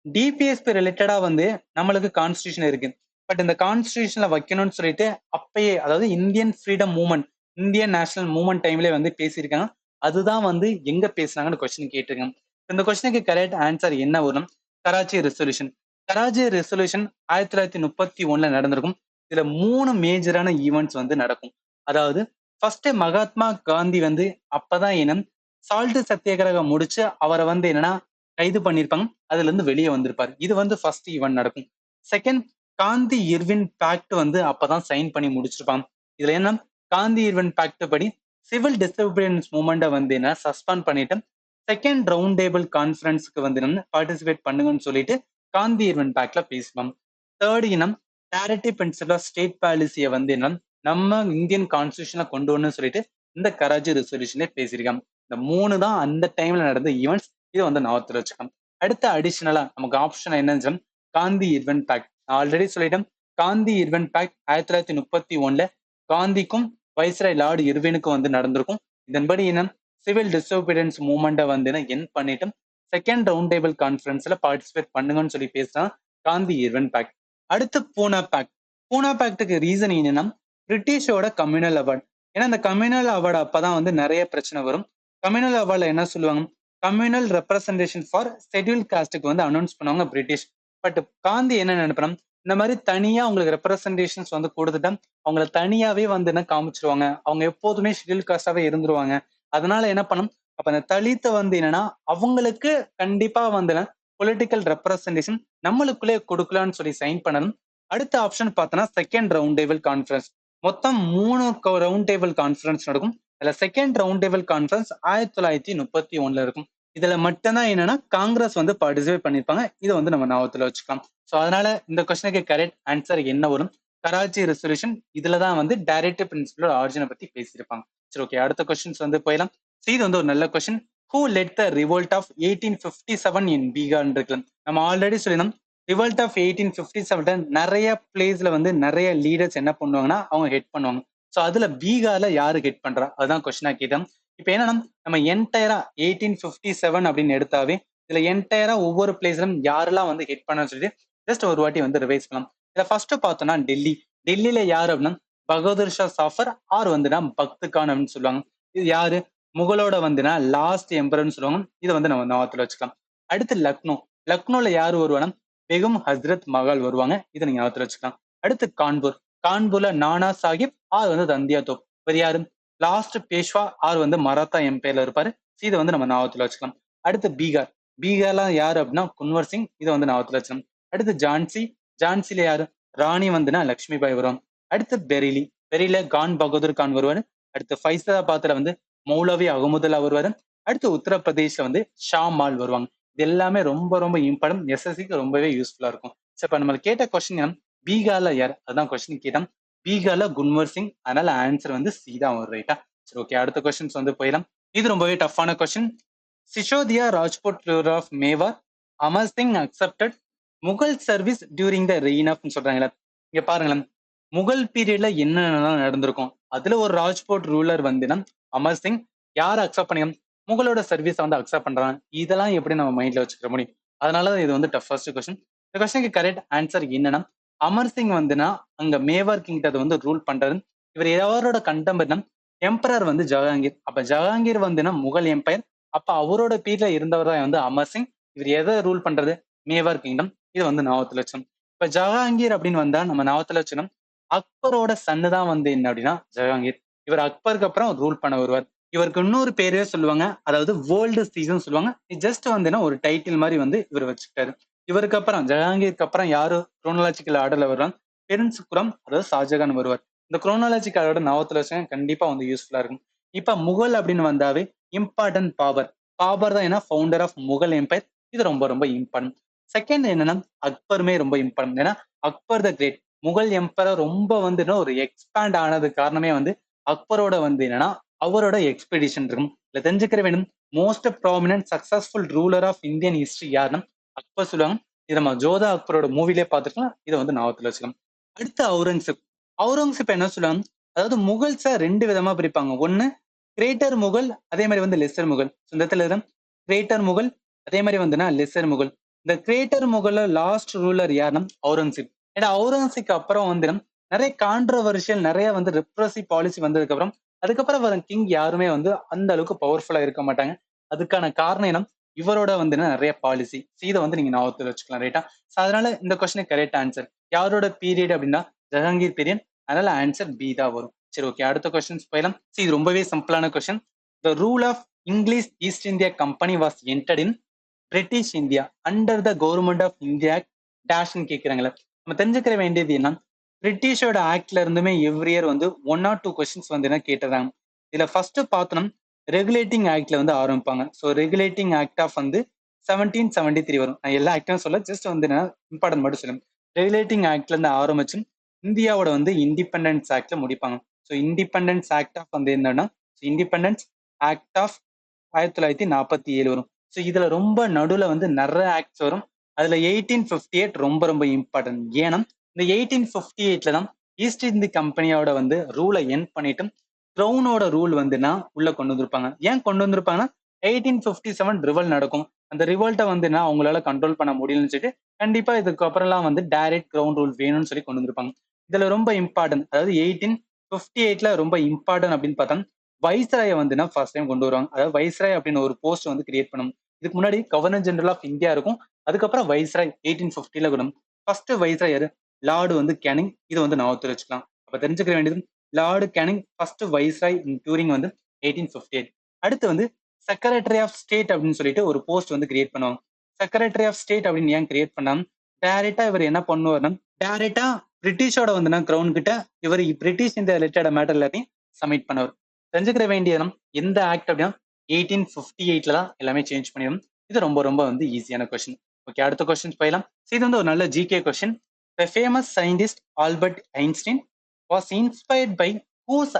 டிபிஎஸ்பி ரிலேட்டடா வந்து நம்மளுக்கு கான்ஸ்டியூஷன் இருக்கு. பட் இந்த கான்ஸ்டியூஷன்ல வைக்கணும்னு சொல்லிட்டு அப்பயே, அதாவது Indian freedom movement, Indian national movement டைம்ல வந்து பேசியிருக்காங்க. அதுதான் வந்து எங்க பேசுனாங்கன்னு கொஸ்டின் கேட்டிருக்காங்க. இந்த கொஸ்டினுக்கு கரெக்ட் ஆன்சர் என்ன வரும்? கராச்சி ரெசல்யூஷன். கராச்சி ரெசல்யூஷன் 1931 நடந்திருக்கும். இதுல 3 மேஜரான ஈவெண்ட்ஸ் வந்து நடக்கும். அதாவது ஃபர்ஸ்ட் மகாத்மா காந்தி வந்து அப்பதான் என்னம் சால்ட் சத்தியாகிரகம் முடிச்சு அவரை வந்து என்னன்னா கைது பண்ணிருப்பாங்க. அதுல இருந்து வெளியே வந்திருப்பாரு. இது வந்து ஃபர்ஸ்ட் ஈவெண்ட் நடக்கும். செகண்ட், காந்தி இர்வின் பேக்ட் வந்து அப்பதான் சைன் பண்ணி முடிச்சிருப்பாங்க. இதுல என்ன, காந்தி இர்வின் பேக்ட் படி சிவில் டிஸ்டர்பன்ஸ் மூவ்மெண்ட்டை வந்து என்ன சஸ்பெண்ட் பண்ணிட்டு செகண்ட் ரவுண்ட் டேபிள் கான்ஃபரன்ஸ்க்கு வந்து என்ன பார்ட்டிசிபேட் பண்ணுங்கன்னு சொல்லிட்டு காந்தி இர்வின் பேக்ட்ல பேசுவாங்க. தேர்ட் இனம் டைரக்டிவ் பிரின்சிபல் ஆஃப் ஸ்டேட் பாலிசியை வந்து என்ன நம்ம இந்தியன் கான்ஸ்டியூஷன்ல கொண்டு வரணும்னு சொல்லிட்டு இந்த கராச்சி ரெசல்யூஷனே பேசியிருக்காங்க. இந்த 3 தான் அந்த டைம்ல நடந்த ஈவெண்ட்ஸ். இதை வந்து ஞாபகத்தில் வச்சுக்கலாம். அடுத்த அடிஷனலா நமக்கு ஆப்ஷன் என்னன்னு காந்தி இர்வின் பேக்ட். ஆல்ரெடி சொல்லிட்டேன். காந்தி இர்வின் பேக்ட் 1931 காந்திக்கும் வைஸ்ராய் லார்டு இர்வினுக்கும் வந்து நடந்திருக்கும். இதன்படி என்ன சிவில் டிசோபீடியன்ஸ் மூவ்மெண்ட்டை வந்து என் பண்ணிட்டு செகண்ட் ரவுண்ட் டேபிள் கான்ஃபரன்ஸ்ல பார்ட்டிசிபேட் பண்ணுங்கன்னு சொல்லி பேசினா காந்தி இர்வின் பேக்ட். அடுத்து பூனா பேக்ட். பூனா பேக்டுக்கு ரீசன் என்னன்னா பிரிட்டிஷோட கம்யூனல் அவார்டு. ஏன்னா இந்த கம்யூனல் அவார்டு அப்பதான் வந்து நிறைய பிரச்சனை வரும். கம்யூனல் அவார்டுல என்ன சொல்லுவாங்க, கம்யூனல் ரெப்ரசன்டேஷன் ஃபார் ஷெட்யூல் காஸ்டுக்கு வந்து அனௌன்ஸ் பண்ணுவாங்க பிரிட்டிஷ். பட் காந்தி என்ன நினைப்பணும், இந்த மாதிரி தனியா உங்களுக்கு ரெப்ரசன்டேஷன்ஸ் வந்து கொடுத்துட்டா அவங்கள தனியாவே வந்து என்ன காமிச்சிருவாங்க, அவங்க எப்போதுமே ஷெட்யூல் காஸ்டாவே இருந்துருவாங்க. அதனால என்ன பண்ணும், அப்ப அந்த தலித்த வந்து என்னன்னா அவங்களுக்கு கண்டிப்பா வந்து பொலிட்டிக்கல் ரெப்ரசன்டேஷன் நம்மளுக்குள்ளே கொடுக்கலாம்னு சொல்லி சைன் பண்ணணும். அடுத்த ஆப்ஷன் பார்த்தோன்னா செகண்ட் ரவுண்ட் டேபிள் கான்ஃபரன்ஸ். மொத்தம் 3 ரவுண்ட் டேபிள் கான்ஃபரன்ஸ் நடக்கும். இதுல செகண்ட் ரவுண்ட் டேபிள் கான்ஃபரன்ஸ் 1931 இருக்கும். இதுல மட்டும்தான் என்னன்னா காங்கிரஸ் வந்து பார்ட்டிசிபேட் பண்ணிருப்பாங்க. இதை வந்து நம்ம ஞாபகத்துல வச்சுக்கலாம். ஸோ அதனால இந்த கொஸ்டினுக்கு கரெக்ட் ஆன்சர் என்ன வரும்? கராச்சி ரெசல்யூஷன். இதுலதான் வந்து டைரக்டிவ் பிரின்சிபல் ஆரிஜினை பத்தி பேசியிருப்பாங்க. சரி, ஓகே. அடுத்த கொஸ்டின்ஸ் வந்து போயிடலாம். இது வந்து ஒரு நல்ல question. Who led the revolt of 1857 in Bihar இருக்கலாம். நம்ம ஆல்ரெடி சொல்லியிருந்தோம் ரிவல்ட் ஆஃப் 1857 நிறைய பிளேஸ்ல வந்து நிறைய லீடர்ஸ் என்ன பண்ணுவாங்கன்னா அவங்க ஹெட் பண்ணுவாங்க. ஸோ அதுல பீகார்ல யாரு ஹெட் பண்றா, அதுதான் கொஸ்டினா கேட்டோம். இப்போ என்னன்னா நம்ம என்டையரா 1857 அப்படின்னு எடுத்தாவே இதுல என்டையரா ஒவ்வொரு பிளேஸ்லும் யாரெல்லாம் வந்து ஹெட் பண்ண சொல்லிட்டு ஜஸ்ட் ஒரு வாட்டி வந்து ரிவைஸ் பண்ணலாம். இதுல ஃபர்ஸ்ட் பார்த்தோம்னா டெல்லி. டெல்லியில யாரு அப்படின்னா பகதூர் ஷா சாஃபர் ஆர் வந்துனா பக்து கான் அப்படின்னு சொல்லுவாங்க. இது யாரு, முகலோட வந்துனா லாஸ்ட் எம்பரர்னு சொல்லுவாங்க. இதை வந்து நம்ம ஞாபகத்துல வச்சுக்கலாம். அடுத்து லக்னோ. லக்னோல யாரு வருவானா பெகும் ஹஸ்ரத் மகால் வருவாங்க. இதை நீங்க ஞாபகத்துல வச்சுக்கலாம். அடுத்து கான்பூர். கான்பூர்ல நானா சாஹிப் ஆர் வந்து தந்தியா தோப். வேறு யாரு, லாஸ்ட் பேஷ்வா ஆர் வந்து மராத்தா எம்பையர்ல இருப்பாரு. இதை வந்து நம்ம ஞாபகத்துல வச்சுக்கலாம். அடுத்து பீகார். பீகார்ல யாரு அப்படின்னா குன்வர் சிங். இதை வந்து ஞாபகத்துல வச்சுக்கலாம். அடுத்து ஜான்சி. ஜான்சில யாரு, ராணி வந்துன்னா லட்சுமி பாய் வருவாங்க. அடுத்து பெரிலி. பெரில கான் பகதூர் கான் வருவாரு. அடுத்து ஃபைசலாபாத்ல வந்து மௌலவி அகமதுல்லா வருவாரு. அடுத்து உத்தரப்பிரதேஷ்ல வந்து ஷா மால் வருவாங்க. இது எல்லாமே ரொம்ப ரொம்ப இம்பார்ட்டன்ட், எஸ்எஸ்சிக்கு ரொம்பவே யூஸ்ஃபுல்லா இருக்கும். சரி, இப்ப நம்ம கேட்ட கொஸ்டின் பீகார்ல யார், அதான் கொஸ்டின் கேட்டோம். பீகார்ல குன்வர் சிங். அதனால ஆன்சர் வந்து சி தான் வரும். ரைட்டா? சரி, ஓகே. அடுத்த கொஸ்டின்ஸ் வந்து போயிடலாம். இது ரொம்பவே டஃப்பான question. Sisodia Rajput ruler of Mewar Amar Singh accepted Mughal service during the reign of சொல்றாங்களா. இங்க பாருங்களேன், முகல் பீரியட்ல என்னென்னலாம் நடந்திருக்கும். அதுல ஒரு ராஜ்போர்ட் ரூலர் வந்து அமர் சிங் யாரை அக்செப்ட் பண்ணியும் முகலோட சர்வீஸை வந்து அக்செப்ட் பண்றாங்க. இதெல்லாம் எப்படி நம்ம மைண்ட்ல வச்சுக்க முடியும்? அதனால இது வந்து டஃபஸ்ட் கொஸ்டின். இந்த கொஸ்டினுக்கு கரெக்ட் ஆன்சர் என்னன்னா அமர் சிங் வந்துன்னா அங்க மேவார் கிங்ட வந்து ரூல் பண்றாரு. இவர் யாரோட கண்டெம்பர்னா எம்பரர் வந்து ஜஹாங்கீர். அப்ப ஜஹாங்கீர் வந்துன்னா முகல் எம்பையர். அப்ப அவரோட பீரியட்ல இருந்தவர் தான் வந்து அமர் சிங். இவர் எதை ரூல் பண்றது, மேவார் கிங்டம். இது வந்து ஞாபகத்துல வச்சோம். இப்ப ஜஹாங்கீர் அப்படின்னு வந்தா நம்ம ஞாபகத்துல வச்சோம் அக்பரோட சன்னு தான் வந்து என்ன அப்படின்னா ஜஹாங்கீர். இவர் அக்பருக்கு அப்புறம் ரூல் பண்ண வருவார். இவருக்கு இன்னொரு பேரே சொல்லுவாங்க, அதாவது வேர்ல்டு சீசன் சொல்லுவாங்க. ஜஸ்ட் வந்து ஒரு டைட்டில் மாதிரி வந்து இவர் வச்சுக்கிட்டாரு. இவருக்கு அப்புறம் ஜஹாங்கீருக்கு அப்புறம் யாரு குரோனாலஜிக்கல் ஆர்டர்ல வருவாங்க, பெருன்ஸ் குரம் அதாவது ஷாஜகான் வருவார். இந்த குரோனாலஜிக்கல் ஆர்டர் ஞாபகத்துல வச்சுங்க, கண்டிப்பா வந்து யூஸ்ஃபுல்லா இருக்கும். இப்ப முகல் அப்படின்னு வந்தாவே இம்பார்ட்டன்ட் பாபர். பாபர் தான் ஏன்னா ஃபவுண்டர் ஆஃப் முகல் எம்பையர். இது ரொம்ப ரொம்ப இம்பார்ட்டன்ட். செகண்ட் என்னன்னா அக்பருமே ரொம்ப இம்பார்ட்டன்ட். ஏன்னா Akbar the great Mughal emperor ரொம்ப வந்து ஒரு எக்ஸ்பேண்ட் ஆனது காரணமே வந்து அக்பரோட வந்து என்னன்னா அவரோட எக்ஸ்பெடிஷன் இருக்கும். இல்ல தெரிஞ்சுக்கிற வேண்டும் most prominent successful ruler of Indian history யாருன்னா அக்பர் சொல்லுவாங்க. இது நம்ம ஜோதா அக்பரோட மூவிலே பார்த்துருக்கலாம். இதை வந்து ஞாபகத்துல வச்சுக்கலாம். அடுத்து அவுரங்கசீப். அவுரங்கசீப் என்ன சொல்லுவாங்க, அதாவது முகல்ஸை ரெண்டு விதமா பிரிப்பாங்க. ஒண்ணு கிரேட்டர் முகல், அதே மாதிரி வந்து லெஸ்ஸர் முகல். இந்த இடத்துல கிரேட்டர் முகல், அதே மாதிரி வந்துன்னா லெஸ்ஸர் முகல். இந்த கிரேட்டர் முகல்ல லாஸ்ட் ரூலர் யாருன்னா அவுரங்கசீப். ஏன்னா அவுரங்கசீப்க்கு அப்புறம் வந்து நிறைய கான்ட்ரவர்ஷியல் நிறைய வந்து ரெப்ரசிவ் பாலிசி வந்ததுக்கு அப்புறம் அதுக்கப்புறம் வர கிங் யாருமே வந்து அந்த அளவுக்கு பவர்ஃபுல்லா இருக்க மாட்டாங்க. அதுக்கான காரணம் என்ன, இவரோட வந்து நிறைய பாலிசி. இதை வந்து நீங்க ஞாபகத்துல வச்சுக்கலாம். ரைட்டா? அதனால இந்த கொஸ்டின் கரெக்ட் ஆன்சர் யாரோட பீரியட் அப்படின்னா ஜஹாங்கீர் பீரியட். அதனால ஆன்சர் பி தான் வரும். சரி, ஓகே, அடுத்த கொஸ்டின்ஸ் போயிடலாம். இது ரொம்பவே சிம்பிளான question. The rule of English East India Company was ended in British India under the Government of India டேஷ்னு கேட்கிறாங்களே. நம்ம தெரிஞ்சுக்கிற வேண்டியது என்ன, பிரிட்டிஷோட ஆக்ட்ல இருந்துமே எவ்ரி இயர் வந்து 1 or 2 கொஸ்டின்ஸ் வந்து என்ன கேட்டுறாங்க. இதுல ஃபர்ஸ்ட் பார்த்தோம் ரெகுலேட்டிங் ஆக்ட்ல வந்து ஆரம்பிப்பாங்க. ஸோ ரெகுலேட்டிங் ஆக்ட் ஆஃப் வந்து 1773 வரும். நான் எல்லா ஆக்டும் சொல்ல, ஜஸ்ட் வந்து இம்பார்ட்டன்ட் மட்டும் சொல்லுங்க. ரெகுலேட்டிங் ஆக்ட்ல இருந்து ஆரம்பிச்சு இந்தியாவோட வந்து இண்டிபெண்டன்ஸ் ஆக்ட்ல முடிப்பாங்க. ஸோ இண்டிபெண்டன்ஸ் ஆக்ட் ஆஃப் வந்து என்னன்னா இண்டிபெண்டன்ஸ் ஆக்ட் ஆஃப் 1947 வரும். ஸோ இதுல ரொம்ப நடுவுல வந்து நிறைய ஆக்ட்ஸ் வரும். அதுல 1858 ரொம்ப ரொம்ப இம்பார்ட்டன்ட். ஏன்னா இந்த 1858 தான் ஈஸ்ட் இந்திய கம்பெனியோட வந்து ரூலை என் பண்ணிட்டு க்ரௌனோட ரூல் வந்துன்னா உள்ள கொண்டு வந்திருப்பாங்க. ஏன் கொண்டு வந்திருப்பாங்கன்னா 1857 ரிவல் நடக்கும். அந்த ரிவல்ட்டை வந்துன்னா அவங்களால கண்ட்ரோல் பண்ண முடியலன்னு சொல்லிட்டு கண்டிப்பா இதுக்கப்புறம்லாம் வந்து டைரக்ட் கிரவுண்ட் ரூல் வேணும்னு சொல்லி கொண்டு வந்திருப்பாங்க. இதுல ரொம்ப இம்பார்ட்டன்ட், அதாவது 1858 ரொம்ப இம்பார்ட்டன்ட் அப்படின்னு பார்த்தா வைஸ்ராயை வந்துன்னா ஃபர்ஸ்ட் டைம் கொண்டு வருவாங்க. அதாவது வைஸ்ராய் அப்படின்னு ஒரு போஸ்ட் வந்து கிரியேட் பண்ணும். இதுக்கு முன்னாடி கவர்னர் ஜெனரல் ஆஃப் இந்தியா இருக்கும். அதுக்கப்புறம் வைஸ்ராய் 1850 கூட ஃபர்ஸ்ட் வைஸ்ராய் யாரு, லார்டு வந்து கேனிங். இது வந்து ஞாபகத்தில் வச்சுக்கலாம். அப்ப தெரிஞ்சுக்க வேண்டியது Lord Canning first viceroy during வந்து 1858. அடுத்து வந்து செக்ரட்டரி ஆஃப் ஸ்டேட் அப்படின்னு சொல்லிட்டு ஒரு போஸ்ட் வந்து கிரியேட் பண்ணுவாங்க. செக்ரட்டரி ஆஃப் ஸ்டேட் அப்படின்னு ஏன் கிரியேட் பண்ணாம டைரக்டா இவர் என்ன பண்ணுவார்னா டைரக்டா பிரிட்டிஷோட வந்து கிரௌன் கிட்ட இவர் பிரிட்டிஷ் இந்த ரிலேட்டட் மேட்டர் எல்லாத்தையும் சப்மிட் பண்ணவர். தெரிஞ்சுக்கிற வேண்டிய எந்த ஆக்ட் அப்படின்னா 1858 தான் எல்லாமே சேஞ்ச் பண்ணிடும். இது ரொம்ப ரொம்ப வந்து ஈஸியான கொஸ்டின். ஓகே, அடுத்த கொஸ்டின் போயிடலாம். இது வந்து ஒரு நல்ல GK question. The famous scientist Albert Einstein was inspired by whose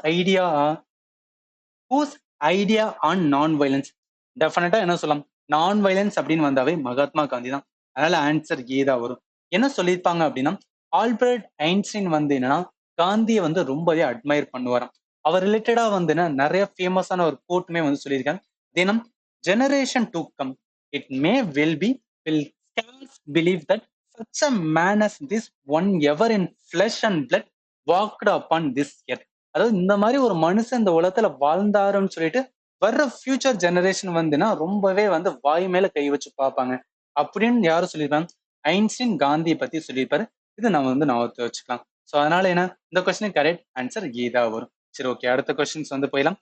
idea on non-violence? டெஃபினட்டா என்ன சொல்லலாம், நான் வயலன்ஸ் அப்படின்னு வந்தாவே மகாத்மா காந்தி தான். அதனால ஆன்சர் ஏ தான் வரும். என்ன சொல்லியிருப்பாங்க அப்படின்னா ஆல்பர்ட் ஐன்ஸ்டைன் வந்து என்னன்னா காந்தியை வந்து ரொம்பவே அட்மையர் பண்ணுவாராம். அவர் ரிலேட்டடா வந்து நிறைய ஃபேமஸான ஒரு கோட்மே வந்து சொல்லியிருக்காங்க. தினம் generation to come it may will be will scarce believe that such a man as this one ever in flesh and blood walked upon this earth. அதாவது இந்த மாதிரி ஒரு மனுஷன் இந்த உலகத்துல வாழ்ந்தாருன்னு சொல்லிட்டு வர்ற ஃபியூச்சர் ஜெனரேஷன் வந்துன்னா ரொம்பவே வந்து வாய் மேல கை வச்சு பார்ப்பாங்க அப்படின்னு யாரும் சொல்லியிருப்பாங்க, ஐன்ஸ்டீன் காந்தியை பத்தி சொல்லியிருப்பாரு. இது நம்ம வந்து ஞாபகத்தை வச்சுக்கலாம். ஸோ அதனால என்ன, இந்த கொஸ்டின் கரெக்ட் ஆன்சர் ஏதா வரும். சரி, ஓகே, அடுத்த கொஸ்டின்ஸ் வந்து போயிடலாம்.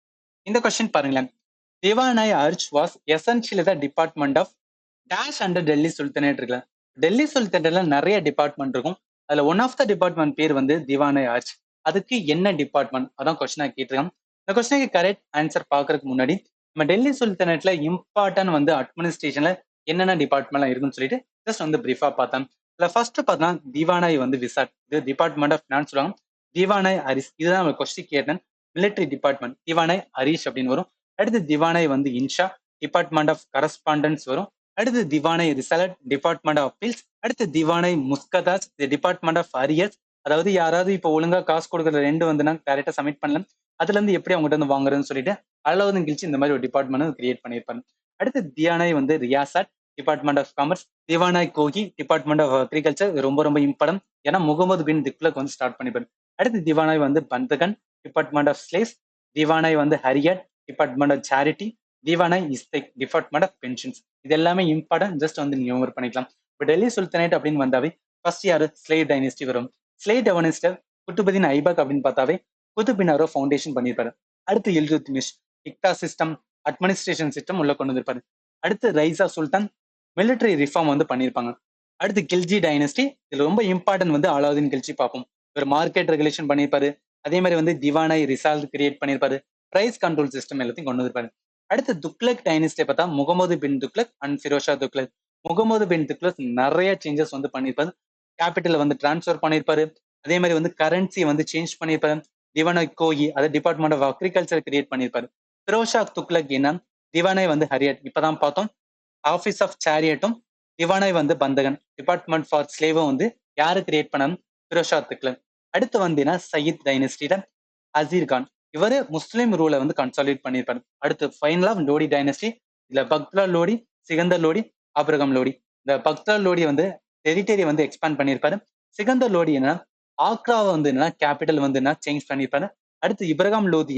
இந்த கொஸ்டின் பாருங்களேன். Diwan-i Arz was essentially the department of dash under Delhi Sultanate இருக்குல்ல. டெல்லி சுல்தானேட்ல நிறைய டிபார்ட்மெண்ட் இருக்கும். அதுல ஒன் ஆஃப் த டிபார்ட்மெண்ட் பேர் வந்து திவானாய் ஆர்ச். அதுக்கு என்ன டிபார்ட்மெண்ட், அதான் கொஸ்டினா கேட்டிருக்காங்க. இந்த கொஸ்டினுக்கு கரெக்ட் ஆன்சர் பாக்குறதுக்கு முன்னாடி நம்ம டெல்லி சுல்தானேட்ல இம்பார்ட்டன்ட் வந்து அட்மினிஸ்ட்ரேஷன்ல என்னென்ன டிபார்ட்மெண்ட்லாம் இருக்குன்னு சொல்லிட்டு ஜஸ்ட் வந்து பிரீஃபா பார்த்தேன். இதுல ஃபர்ஸ்ட் பார்த்தா திவானாய் வந்து விசாட், இது டிபார்ட்மெண்ட் ஆஃப் ஃபினான்ஸ் சொல்லுவாங்க. திவானாய் ஹரிஸ், இதுதான் நம்ம கொஸ்டின் கேட்டேன். மிலிட்டரி டிபார்ட்மெண்ட் திவானாய் ஹரிஷ் அப்படின்னு வரும். அடுத்து திவானாய் வந்து இன்ஷா, டிபார்ட்மெண்ட் ஆஃப் கரஸ்பாண்டன்ஸ் வரும். அடுத்து திவானாய் ரிசலட், டிபார்ட்மெண்ட் ஆஃப் அப்பீல்ஸ். அடுத்து திவானாய் முஸ்கதாஸ், டிபார்ட்மெண்ட் ஆஃப் அரியர்ஸ். அதாவது யாராவது இப்போ ஒழுங்கா காசு கொடுக்குற ரெண்டு வந்து டேரக்டா சப்மிட் பண்ணலாம், அதுல இருந்து எப்படி அவங்ககிட்ட இருந்து வாங்குறதுன்னு சொல்லிட்டு அளவு கிழிச்சு இந்த மாதிரி ஒரு டிபார்ட்மெண்ட் கிரியேட் பண்ணியிருப்பாங்க. அடுத்து தியானாய் வந்து Riyasat, department of commerce. Diwan-i Kohi, department of agriculture. ரொம்ப ரொம்ப இம்பார்ட்டன்ட், ஏன்னா முகமது பின் திக்லக் வந்து ஸ்டார்ட் பண்ணிப்பாரு. அடுத்து திவானாய் வந்து Bandagan, department of slaves. Diwan-i வந்து Khairat, department of charity. Diwan-i Istihqaq, department of pensions. இது எல்லாமே இம்பார்ட்டன்ட், ஜஸ்ட் வந்து நீங்க ஹோம்வொர்க் பண்ணிக்கலாம். இப்போ டெல்லி சுல்தானேட் அப்படின்னு வந்தாவே ஃபர்ஸ்ட் யாரு, ஸ்லேவ் டைனஸ்டி வரும். ஸ்லேவ் டெவனிஸ்டர் குத்துபுதீன் ஐபக் அப்படின்னு பார்த்தாவே குதுபினாரோ ஃபவுண்டேஷன் பண்ணியிருப்பாரு. அடுத்து இல்துத்மிஷ், இக்டா சிஸ்டம், அட்மினிஸ்ட்ரேஷன் சிஸ்டம் உள்ள கொண்டு வந்திருப்பாரு. அடுத்து ரைசா சுல்தான் மிலிட்டரி ரிஃபார்ம் வந்து பண்ணியிருப்பாங்க. அடுத்து கில்ஜி டைனஸ்டி, இதுல ரொம்ப இம்பார்ட்டன்ட் வந்து அலாவுதீன் கில்ஜி பார்ப்போம். இவர் மார்க்கெட் ரெகுலேஷன் பண்ணியிருப்பாரு. அதே மாதிரி வந்து திவானாய் ரிசால் கிரியேட் பண்ணியிருப்பாரு. பிரைஸ் கண்ட்ரோல் சிஸ்டம் எல்லாத்தையும் கொண்டு வந்திருப்பாரு. அடுத்து துக்ளக் டைனஸ்டியை பார்த்தா முகமது பின் துக்ளக் அண்ட் ஃபிரோஷா துக்ளக். முகமது பின் துக்ளஸ் நிறைய சேஞ்சஸ் வந்து பண்ணியிருப்பாரு. கேபிட்டல் வந்து டிரான்ஸ்ஃபர் பண்ணியிருப்பாரு. அதே மாதிரி வந்து கரன்சியை வந்து சேஞ்ச் பண்ணியிருப்பாரு. திவானை கோயி அதாவது டிபார்ட்மெண்ட் ஆஃப் அக்ரிகல்ச்சர் கிரியேட் பண்ணியிருப்பாரு. ஃபிரோஷா துக்ளக் என்ன திவானை வந்து ஹரியட் இப்பதான் பார்த்தோம். ஆஃபீஸ் ஆஃப் சேரியட்டும் திவானை வந்து பந்தகன் டிபார்ட்மெண்ட் ஃபார் ஸ்லேவும் வந்து யாரு கிரியேட் பண்ணாரு? ஃபிரோஷா துக்ளக். அடுத்து வந்து சயீத் டைனஸ்டியில அசீர் கான் இவரு முஸ்லீம் ரூலை வந்து கன்சாலிடேட் பண்ணியிருப்பாரு. அடுத்து ஃபைனலா லோடி டைனஸ்டி இதுல பக்தா லோடி, சிகந்தர் லோடி, ஆப்ரகம் லோடி. இந்த பக்தா லோடி வந்து டெரிட்டரி வந்து எக்ஸ்பேண்ட் பண்ணியிருப்பாரு. சிகந்தர் லோடி என்ன ஆக்ராவை வந்து கேபிட்டல் வந்து சேஞ்ச் பண்ணியிருப்பாரு. அடுத்து Ibrahim Lodi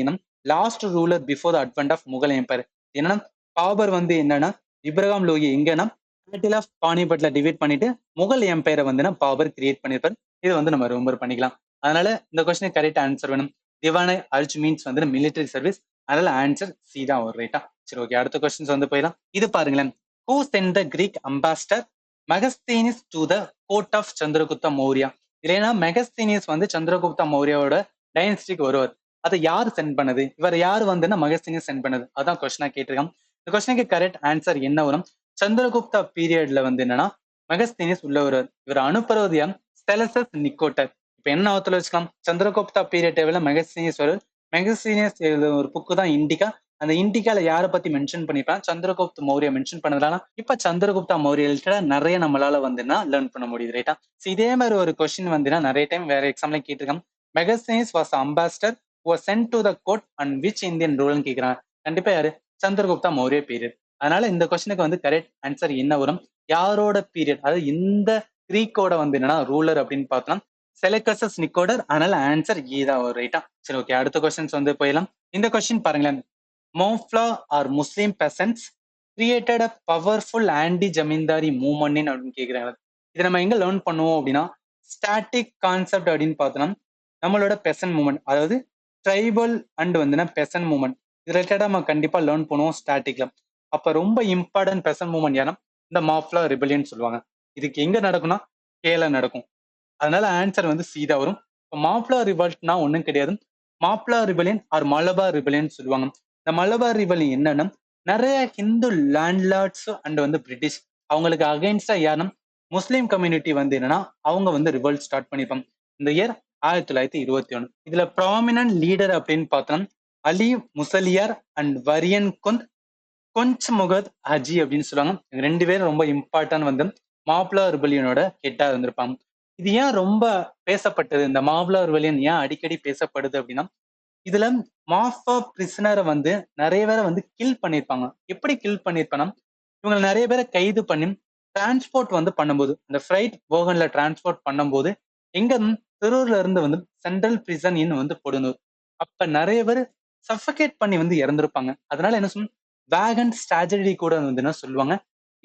last ruler before the advent of Mughal empire. என்னன்னா பாபர் வந்து என்னன்னா இப்ராஹிம் லோகி எங்கன்னா பேட்டில் ஆஃப் பானிபட்ல டிவைட் பண்ணிட்டு முகல் எம்பையரை வந்து பாபர் கிரியேட் பண்ணியிருப்பாரு. இது வந்து நம்ம ரிமெம்பர் பண்ணிக்கலாம். அதனால இந்த கொஸ்டினுக்கு கரெக்ட் ஆன்சர் வேணும். திவானை அர்ஜ் மீன்ஸ் வந்து மிலிட்டரி சர்வீஸ். அதனால ஆன்சர் சி தான் வரும் ரைட்டா. சரி ஓகே அடுத்த கொஸ்டின்ஸ் வந்து போயிடலாம். இது பாருங்களேன். Who sent the Greek ambassador Megasthenes to the court of Chandragupta Maurya. இல்லைன்னா மெகஸ்தீனியஸ் வந்து சந்திரகுப்த மௌரியாவோட டைனஸ்டிக்கு வருவார். அதை யார் சென்ட் பண்ணது? இவர் யார் வந்துன்னா மெகஸ்தீனியஸ் சென்ட் பண்ணது. அதான் கொஸ்டினா கேட்டிருக்காங்க. இந்த கொஸ்டினுக்கு கரெக்ட் ஆன்சர் என்ன வரும்? சந்திரகுப்தா பீரியட்ல வந்து என்னன்னா மெகஸ்தீனியஸ் உள்ள வருவார். இவர் அனுப்புறது யார்? செலசஸ் நிக்கோட்டர். இப்ப என்ன ஆத்துல வச்சுக்கலாம்? சந்திரகுப்தா பீரியட் டேபிள்ல மெகஸ்தீனியஸ் வருவார். மெகஸ்தீனியஸ் ஒரு புக்கு தான் இண்டிகா. அந்த இண்டிகால யாரை பத்தி மென்ஷன் பண்ணிருப்பாங்க? சந்திரகுப்த மௌரியா மென்ஷன் பண்ணதால இப்ப சந்திரகுப்தா மௌரிய நிறைய நம்மளால வந்துன்னா லேர்ன் பண்ண முடியுது ரைட்டா. இதே மாதிரி ஒரு கொஸ்டின் வந்துன்னா நிறைய டைம் வேற எக்ஸாம்ல கேட்டிருக்காங்க. Megasthenes was ambassador was sent to the court and which Indian rule கேக்குறாங்க. கண்டிப்பா யாரு? சந்திரகுப்தா மௌரிய பீரியட். அதனால இந்த கொஸ்டினுக்கு வந்து கரெக்ட் ஆன்சர் என்ன வரும்? யாரோட பீரியட்? அதாவது இந்த கிரீக்கோட வந்து என்னன்னா ரூலர் அப்படின்னு பார்த்தோம்னா செலக்கசஸ் நிக்கோடர். அதனால ஆன்சர் தான் வரும் ரைட்டா. சரி ஓகே அடுத்த கொஸ்டின்ஸ் வந்து போயிடலாம். இந்த கொஸ்டின் பாருங்களேன். Moplah are Muslim peasants created a powerful anti zamindari movement அப்படின்னு கேட்கிறாங்க. இதை நம்ம எங்க லேர்ன் பண்ணுவோம் அப்படின்னா ஸ்டாட்டிக் கான்செப்ட் அப்படின்னு பார்த்தோம்னா நம்மளோட பெசன்ட் மூவ்மெண்ட் அதாவது ட்ரைபல் அண்ட் வந்து பெசன்ட் மூவ்மெண்ட் இது ரிலேட்டடா நம்ம கண்டிப்பா லேர்ன் பண்ணுவோம் ஸ்டாட்டிக்ல. அப்ப ரொம்ப இம்பார்ட்டன்ட் பெசன்ட் மூவ்மெண்ட் யாரும் இந்த மாஃப்லா ரிபெலியன் சொல்லுவாங்க. இதுக்கு எங்க நடக்கும்னா கேல நடக்கும். அதனால ஆன்சர் வந்து சீதா வரும். மாப்ளா ரிவல்ட்னா ஒண்ணும் கிடையாது. மாப்ளா ரிபெலியன் ஆர் மலபார் ரிபெலியன் சொல்லுவாங்க. இந்த மலபார் ரிபெலியன் என்னன்னா நிறைய ஹிந்து லேண்ட்லார்ட்ஸ் அண்ட் வந்து பிரிட்டிஷ் அவங்களுக்கு அகைன்ஸ்டா யாருன்னா முஸ்லீம் கம்யூனிட்டி வந்து என்னன்னா அவங்க வந்து ரிவல்ட் ஸ்டார்ட் பண்ணிருப்பாங்க. இந்த இயர் 1921. இதுல ப்ராமினன்ட் லீடர் அப்படின்னு பார்த்தோம்னா அலி முசலியார் அண்ட் வரியன் கொஞ்ச் முகத் ஹஜி அப்படின்னு சொல்லுவாங்க. ரெண்டு பேரும் ரொம்ப இம்பார்ட்டன்ட் வந்து மாப்ளா ரிபெலியனோட ஹெட்டா இருந்திருப்பாங்க. இது ஏன் ரொம்ப பேசப்பட்டது? இந்த மாப்ளா ரிபெலியன் ஏன் அடிக்கடி பேசப்படுது அப்படின்னா இதுல மாஃபா பிரிசனரை வந்து நிறைய பேரை வந்து கில் பண்ணியிருப்பாங்க. எப்படி கில் பண்ணியிருப்பாங்கன்னா இவங்க நிறைய பேரை கைது பண்ணி டிரான்ஸ்போர்ட் வந்து பண்ணும்போது இந்த ஃப்ரைட் வேகன்ல டிரான்ஸ்போர்ட் பண்ணும்போது எங்க திருூர்ல இருந்து வந்து சென்ட்ரல் பிரிசன் இன் வந்து போடணும். அப்ப நிறைய பேர் சஃபகேட் பண்ணி வந்து இறந்திருப்பாங்க. அதனால என்ன சொல்லும் வேகன் ஸ்ட்ராஜடி கூட வந்து என்ன சொல்லுவாங்க.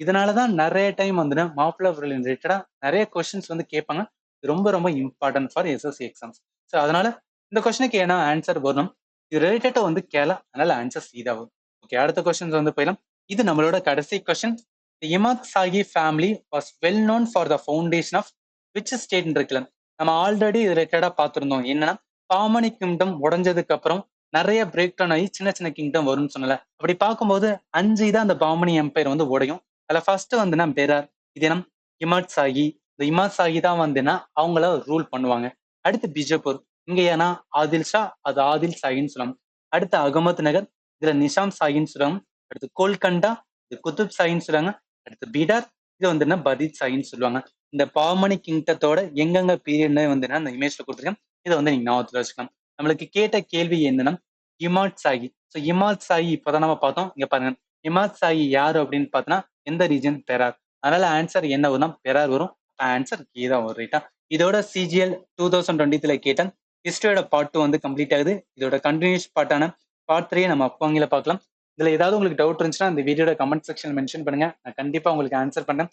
இதனாலதான் நிறைய டைம் வந்து மாப்பிளா ரிலேட்டடா நிறைய கொஸ்டின்ஸ் வந்து கேட்பாங்க. ரொம்ப ரொம்ப important for SSC exams. So அதனால இந்த கொஸ்டினுக்கு ஏன்னா ஆன்சர் வரணும். இது ரிலேட்டடா வந்து கேளா. அதனால ஆன்சர் சீதா வரும். ஓகே அடுத்த கொஸ்டின்ஸ் வந்து போயிடலாம். இது நம்மளோட கடைசி question. Imad Shahi family was well known for the foundation of which state இருக்குல்ல நம்ம ஆல்ரெடி இது ரிலேட்டடா பார்த்திருந்தோம். என்னன்னா பாமணி கிங்டம் உடஞ்சதுக்கு அப்புறம் நிறைய பிரேக் டவுன் ஆகி சின்ன சின்ன கிங்டம் வரும்னு சொன்னல. அப்படி பார்க்கும்போது 5 தான் அந்த பாமணி எம்பையர் வந்து உடையும். அதுல ஃபர்ஸ்ட் வந்துன்னா பெரார். இது என்ன இமாத் சாகி. இந்த இமாத் சாகி தான் வந்துன்னா அவங்கள ரூல் பண்ணுவாங்க. அடுத்து பிஜப்பூர். இங்க ஏன்னா ஆதில் ஷா அது ஆதில் சாகின்னு சொல்லுவாங்க. அடுத்து அகமது நகர். இதுல நிஷாம் சாகின்னு சொல்லுவாங்க. அடுத்து கோல்கண்டா இது குத்துப் சாகின்னு சொல்லுவாங்க. அடுத்து பீடார் இது வந்து பதீத் சாகின்னு சொல்லுவாங்க. இந்த பாமணி கிங்டத்தோட எங்கெங்க பீரியட்னு வந்து அந்த இமேஜ்ல கொடுத்துருக்கேன். இதை வந்து நீங்க ஞாபகத்துல வச்சுக்கலாம். நம்மளுக்கு கேட்ட கேள்வி என்னன்னா இமாத் சாகி. ஸோ இமாத் சாகி இப்பதான் நம்ம பார்த்தோம். இங்க பாருங்க இமாத் சாகி யாரு அப்படின்னு பார்த்தோன்னா எந்த ரீஜன் பெரார். அதனால ஆன்சர் என்ன வரும்? பெரார் வரும். ஆன்சர் கீதா வரும் ரைட்டா. இதோட சிஜிஎல் 2023 கேட்டேன். ஹிஸ்டரியோட பார்ட் 2 வந்து கம்ப்ளீட் ஆகுது. இதோட கண்டினியூஸ் பார்ட்டான பார்ட் 3 நம்ம அப்பவங்கள பார்க்கலாம். இதுல ஏதாவது உங்களுக்கு டவுட் இருந்துச்சுன்னா இந்த வீடியோட கமெண்ட் செக்ஷன் மென்ஷன் பண்ணுங்க. நான் கண்டிப்பா உங்களுக்கு ஆன்சர் பண்ணேன்.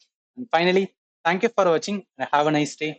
ஃபைனலி தேங்க்யூ ஃபார் வாட்சிங். Have a nice day.